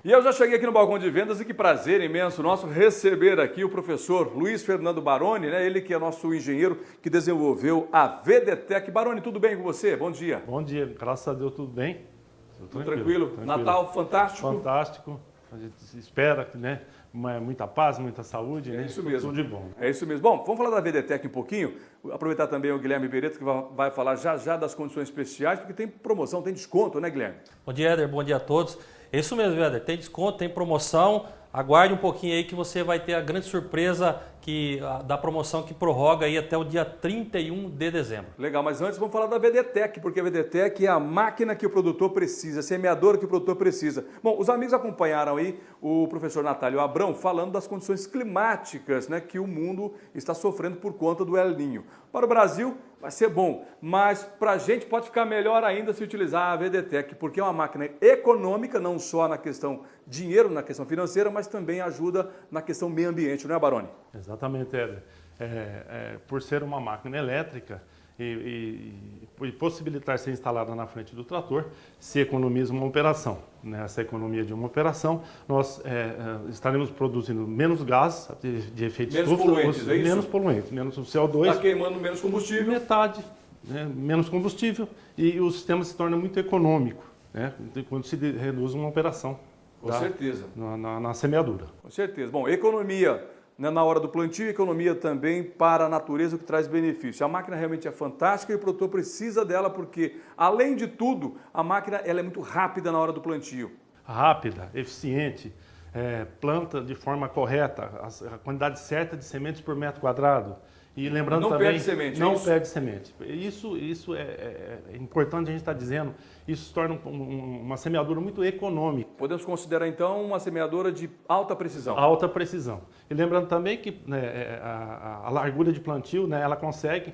[SPEAKER 1] E eu já cheguei aqui no balcão de vendas e que prazer imenso nosso receber aqui o professor Luiz Fernando Baroni, né? Ele que é nosso engenheiro que desenvolveu a VDTEC. Baroni, tudo bem com você? Bom dia.
[SPEAKER 12] Bom dia, graças a Deus tudo bem.
[SPEAKER 1] Tudo tranquilo? Natal fantástico?
[SPEAKER 12] Fantástico. A gente espera, né? Muita paz, muita saúde, né?
[SPEAKER 1] Isso mesmo.
[SPEAKER 12] Tudo de bom.
[SPEAKER 1] É isso mesmo. Bom, vamos falar da VDTEC um pouquinho. Aproveitar também o Guilherme Beretta, que vai falar já das condições especiais, porque tem promoção, tem desconto, né, Guilherme?
[SPEAKER 4] Bom dia, Éder. Bom dia a todos. É isso mesmo, Éder. Tem desconto, tem promoção. Aguarde um pouquinho aí que você vai ter a grande surpresa da promoção que prorroga aí até o dia 31 de dezembro.
[SPEAKER 1] Legal, mas antes vamos falar da VDTEC, porque a VDTEC é a máquina que o produtor precisa, a semeadora que o produtor precisa. Bom, os amigos acompanharam aí o professor Natálio Abrão falando das condições climáticas, né, que o mundo está sofrendo por conta do El Niño. Para o Brasil vai ser bom, mas para a gente pode ficar melhor ainda se utilizar a VDTEC, porque é uma máquina econômica, não só na questão dinheiro, na questão financeira, mas também ajuda na questão meio ambiente, não é, Baroni?
[SPEAKER 12] Exatamente, Éder. Por ser uma máquina elétrica e possibilitar ser instalada na frente do trator, se economiza uma operação. Nessa economia de uma operação, nós estaremos produzindo menos gás de efeito
[SPEAKER 1] menos
[SPEAKER 12] estufa,
[SPEAKER 1] poluentes, é isso?
[SPEAKER 12] menos poluentes, menos o CO2.
[SPEAKER 1] Está queimando menos combustível.
[SPEAKER 12] Metade, né, menos combustível e o sistema se torna muito econômico, né, quando se reduz uma operação.
[SPEAKER 1] Com certeza.
[SPEAKER 12] Na semeadura.
[SPEAKER 1] Com certeza. Bom, economia, né, na hora do plantio, economia também para a natureza, o que traz benefício. A máquina realmente é fantástica e o produtor precisa dela porque, além de tudo, a máquina ela é muito rápida na hora do plantio.
[SPEAKER 12] Rápida, eficiente, planta de forma correta, a quantidade certa de sementes por metro quadrado. E lembrando
[SPEAKER 1] não
[SPEAKER 12] também,
[SPEAKER 1] perde semente,
[SPEAKER 12] não perde semente. Isso é importante a gente estar dizendo. Isso torna uma semeadura muito econômica.
[SPEAKER 1] Podemos considerar então uma semeadora de alta precisão.
[SPEAKER 12] Alta precisão. E lembrando também que a largura de plantio, né, ela consegue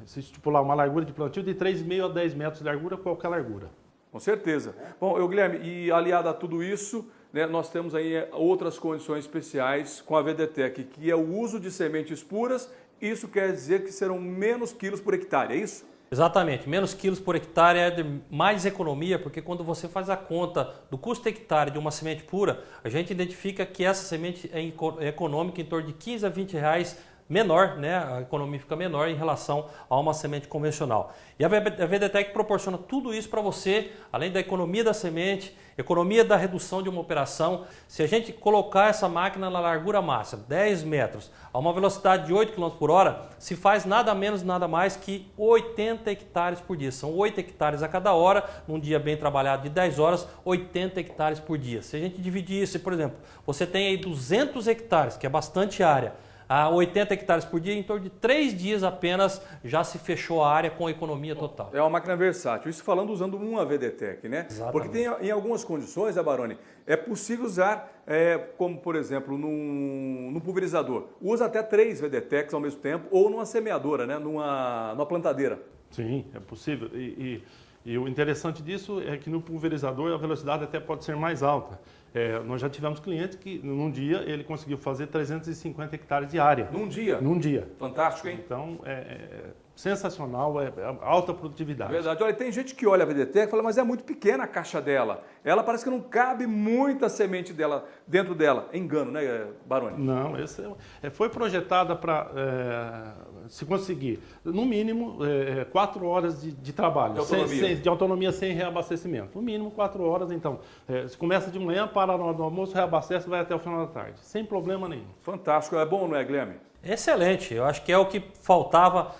[SPEAKER 12] se estipular uma largura de plantio de 3,5 a 10 metros de largura, qualquer largura.
[SPEAKER 1] Com certeza. Bom, Guilherme, e aliado a tudo isso, né, nós temos aí outras condições especiais com a VDTEC, que é o uso de sementes puras. Isso quer dizer que serão menos quilos por hectare, é isso?
[SPEAKER 4] Exatamente, menos quilos por hectare é mais economia, porque quando você faz a conta do custo hectare de uma semente pura, a gente identifica que essa semente é econômica em torno de 15 a 20 reais menor, né? A economia fica menor em relação a uma semente convencional. E a VDTEC proporciona tudo isso para você, além da economia da semente, economia da redução de uma operação. Se a gente colocar essa máquina na largura máxima, 10 metros, a uma velocidade de 8 km por hora, se faz nada menos, nada mais que 80 hectares por dia. São 8 hectares a cada hora, num dia bem trabalhado de 10 horas, 80 hectares por dia. Se a gente dividir isso, por exemplo, você tem aí 200 hectares, que é bastante área, a 80 hectares por dia, em torno de 3 dias apenas já se fechou a área com economia total.
[SPEAKER 1] É uma máquina versátil, isso falando usando uma VDTEC, né?
[SPEAKER 4] Exatamente.
[SPEAKER 1] Porque tem em algumas condições, Baroni, é possível usar, como por exemplo, num pulverizador. Usa até 3 VDTECs ao mesmo tempo, ou numa semeadora, né? numa plantadeira.
[SPEAKER 12] Sim, é possível. E o interessante disso é que no pulverizador a velocidade até pode ser mais alta. Nós já tivemos clientes que num dia ele conseguiu fazer 350 hectares de área.
[SPEAKER 1] Num dia?
[SPEAKER 12] Num dia.
[SPEAKER 1] Fantástico, hein?
[SPEAKER 12] Então, sensacional, é alta produtividade.
[SPEAKER 1] Verdade. Olha, tem gente que olha a VDTEC e fala, mas é muito pequena a caixa dela. Ela parece que não cabe muita semente dela dentro dela. É engano, né, Baroni?
[SPEAKER 12] Não, foi projetada se conseguir, no mínimo, 4 horas de trabalho,
[SPEAKER 1] de autonomia.
[SPEAKER 12] de autonomia sem reabastecimento. No mínimo 4 horas, então, se começa de manhã, para na hora do almoço, reabastece e vai até o final da tarde, sem problema nenhum.
[SPEAKER 1] Fantástico, é bom, não é, Guilherme?
[SPEAKER 4] Excelente, eu acho que é o que faltava,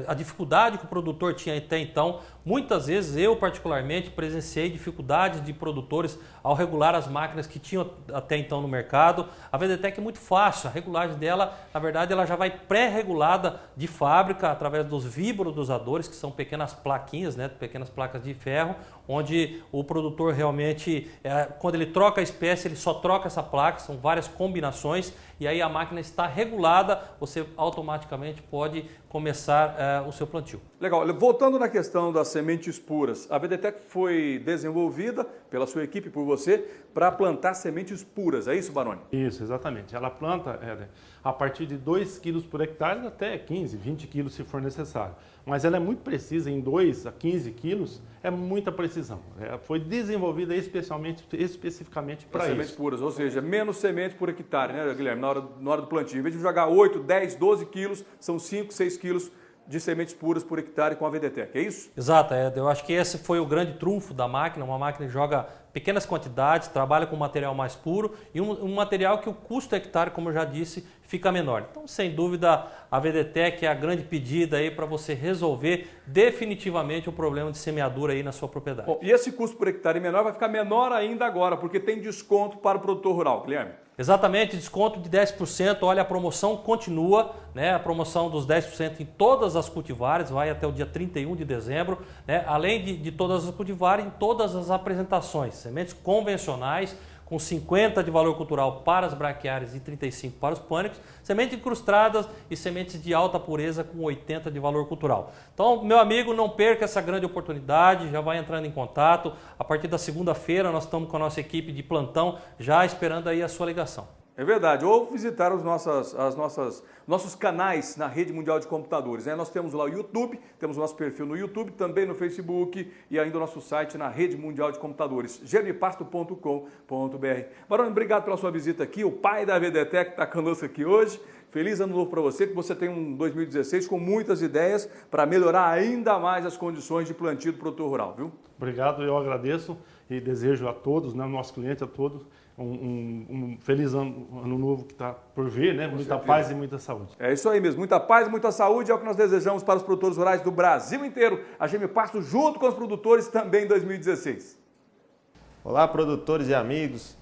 [SPEAKER 4] a dificuldade que o produtor tinha até então. Muitas vezes eu particularmente presenciei dificuldades de produtores ao regular as máquinas que tinham até então no mercado. A VDTEC é muito fácil, a regulagem dela, na verdade, ela já vai pré-regulada de fábrica através dos vibrodosadores, que são pequenas plaquinhas, né, pequenas placas de ferro, onde o produtor realmente, quando ele troca a espécie, ele só troca essa placa, são várias combinações, e aí a máquina está regulada, você automaticamente pode começar o seu plantio.
[SPEAKER 1] Legal. Voltando na questão das sementes puras, a VDTEC foi desenvolvida pela sua equipe, por você, para plantar sementes puras, é isso, Baroni?
[SPEAKER 12] Isso, exatamente. Ela planta a partir de 2 quilos por hectare até 15, 20 quilos se for necessário. Mas ela é muito precisa, em 2 a 15 quilos, é muita precisão. Foi desenvolvida especificamente para isso.
[SPEAKER 1] Sementes puras, ou seja, menos sementes por hectare, né, Guilherme, na hora do plantio. Em vez de jogar 8, 10, 12 quilos, são 5, 6 quilos de sementes puras por hectare com a VDTEC, é isso?
[SPEAKER 4] Exato, eu acho que esse foi o grande trunfo da máquina, uma máquina que joga pequenas quantidades, trabalha com material mais puro e um material que o custo hectare, como eu já disse, fica menor. Então, sem dúvida, a VDTEC é a grande pedida aí para você resolver definitivamente o problema de semeadura aí na sua propriedade.
[SPEAKER 1] Bom, e esse custo por hectare menor vai ficar menor ainda agora, porque tem desconto para o produtor rural, Guilherme.
[SPEAKER 4] Exatamente, desconto de 10%, olha, a promoção continua, né? A promoção dos 10% em todas as cultivares, vai até o dia 31 de dezembro, né? Além de todas as cultivares, em todas as apresentações, sementes convencionais, com 50 de valor cultural para as braquiárias e 35 para os pânicos, sementes incrustadas e sementes de alta pureza com 80 de valor cultural. Então, meu amigo, não perca essa grande oportunidade, já vai entrando em contato. A partir da segunda-feira nós estamos com a nossa equipe de plantão já esperando aí a sua ligação.
[SPEAKER 1] É verdade, ou visitar os nossos canais na Rede Mundial de Computadores, né? Nós temos lá o YouTube, temos o nosso perfil no YouTube, também no Facebook e ainda o nosso site na Rede Mundial de Computadores, germipasto.com.br. Baroni, obrigado pela sua visita aqui, o pai da VDTEC está conosco aqui hoje. Feliz ano novo para você, que você tem um 2016 com muitas ideias para melhorar ainda mais as condições de plantio do produtor rural, viu?
[SPEAKER 12] Obrigado, eu agradeço e desejo a todos, né, nossos clientes, a todos, um feliz ano novo que está por vir, né? Muita paz e muita saúde.
[SPEAKER 1] É isso aí mesmo, muita paz e muita saúde é o que nós desejamos para os produtores rurais do Brasil inteiro. A GM Pasto junto com os produtores também em 2016.
[SPEAKER 13] Olá, produtores e amigos.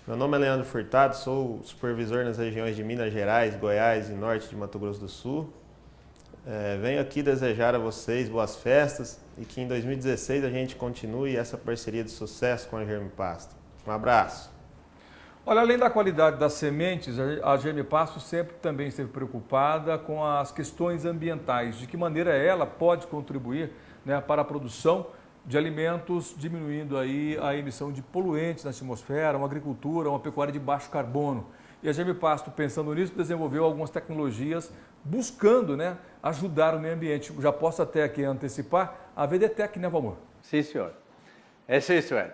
[SPEAKER 13] Meu nome é Leandro Furtado, sou supervisor nas regiões de Minas Gerais, Goiás e Norte de Mato Grosso do Sul. Venho aqui desejar a vocês boas festas e que em 2016 a gente continue essa parceria de sucesso com a GM Pasto. Um abraço.
[SPEAKER 1] Olha, além da qualidade das sementes, a GM Pasto sempre também esteve preocupada com as questões ambientais, de que maneira ela pode contribuir, né, para a produção de alimentos, diminuindo aí a emissão de poluentes na atmosfera, uma agricultura, uma pecuária de baixo carbono. E a GM Pasto, pensando nisso, desenvolveu algumas tecnologias buscando, né, ajudar o meio ambiente. Já posso até aqui antecipar a VDTEC, né, Valmor?
[SPEAKER 2] Sim, senhor. É isso, Ed.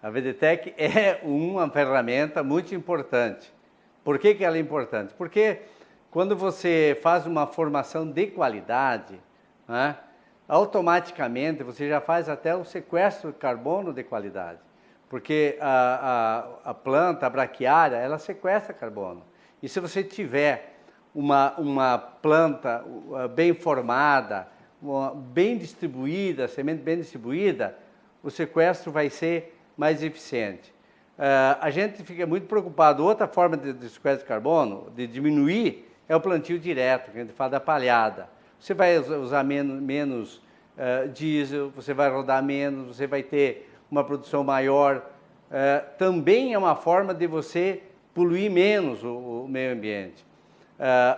[SPEAKER 2] A VDTEC é uma ferramenta muito importante. Por que ela é importante? Porque quando você faz uma formação de qualidade, né, automaticamente você já faz até o sequestro de carbono de qualidade. Porque a planta, a braquiária, ela sequestra carbono. E se você tiver uma planta bem formada, bem distribuída, semente bem distribuída, o sequestro vai ser mais eficiente. A gente fica muito preocupado. Outra forma de sequestro de carbono, de diminuir, é o plantio direto, que a gente fala da palhada. Você vai usar menos diesel, você vai rodar menos, você vai ter uma produção maior. Também é uma forma de você poluir menos o meio ambiente.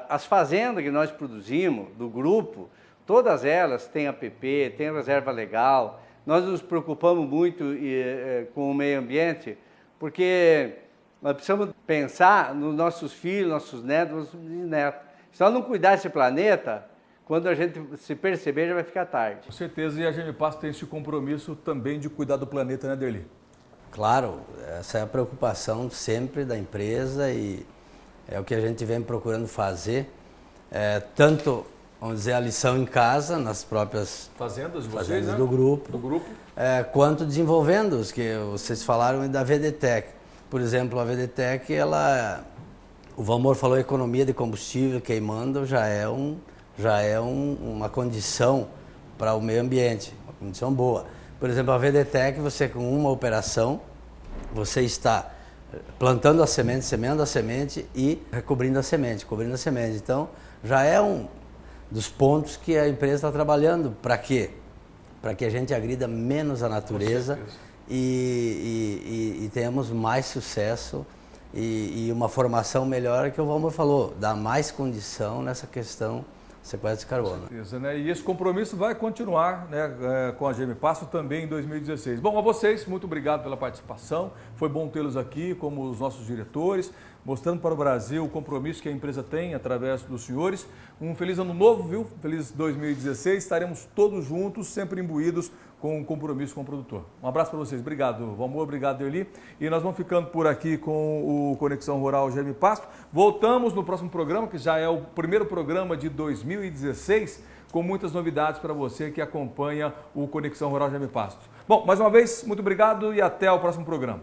[SPEAKER 2] As fazendas que nós produzimos, do grupo, todas elas têm APP, têm reserva legal. Nós nos preocupamos muito com o meio ambiente, porque nós precisamos pensar nos nossos filhos, nossos netos, nossos bisnetos. Se nós não cuidar desse planeta, quando a gente se perceber, já vai ficar tarde.
[SPEAKER 1] Com certeza, e a GM Pasto tem esse compromisso também de cuidar do planeta, né, Derli?
[SPEAKER 3] Claro, essa é a preocupação sempre da empresa e é o que a gente vem procurando fazer. tanto, vamos dizer, a lição em casa, nas próprias
[SPEAKER 1] fazendas de vocês,
[SPEAKER 3] fazendas,
[SPEAKER 1] né?
[SPEAKER 3] do grupo, quanto desenvolvendo os que vocês falaram da VDTEC. Por exemplo, a VDTEC, o Valmor falou economia de combustível queimando, já é uma condição para o meio ambiente, uma condição boa. Por exemplo, a VDTEC, você com uma operação, você está plantando a semente, semeando a semente e recobrindo a semente, cobrindo a semente. Então, já é um dos pontos que a empresa está trabalhando. Para quê? Para que a gente agrida menos a natureza e tenhamos mais sucesso e uma formação melhor, que o Valmor falou, dá mais condição nessa questão sequestro de carbono.
[SPEAKER 1] Com certeza, né? E esse compromisso vai continuar, né, com a GM Pasto também em 2016. Bom, a vocês, muito obrigado pela participação. Foi bom tê-los aqui como os nossos diretores, mostrando para o Brasil o compromisso que a empresa tem através dos senhores. Um feliz ano novo, viu? Feliz 2016. Estaremos todos juntos, sempre imbuídos com um compromisso com o produtor. Um abraço para vocês. Obrigado, Valmor. Obrigado, Eli. E nós vamos ficando por aqui com o Conexão Rural GM Pasto. Voltamos no próximo programa, que já é o primeiro programa de 2016, com muitas novidades para você que acompanha o Conexão Rural GM Pasto. Bom, mais uma vez, muito obrigado e até o próximo programa.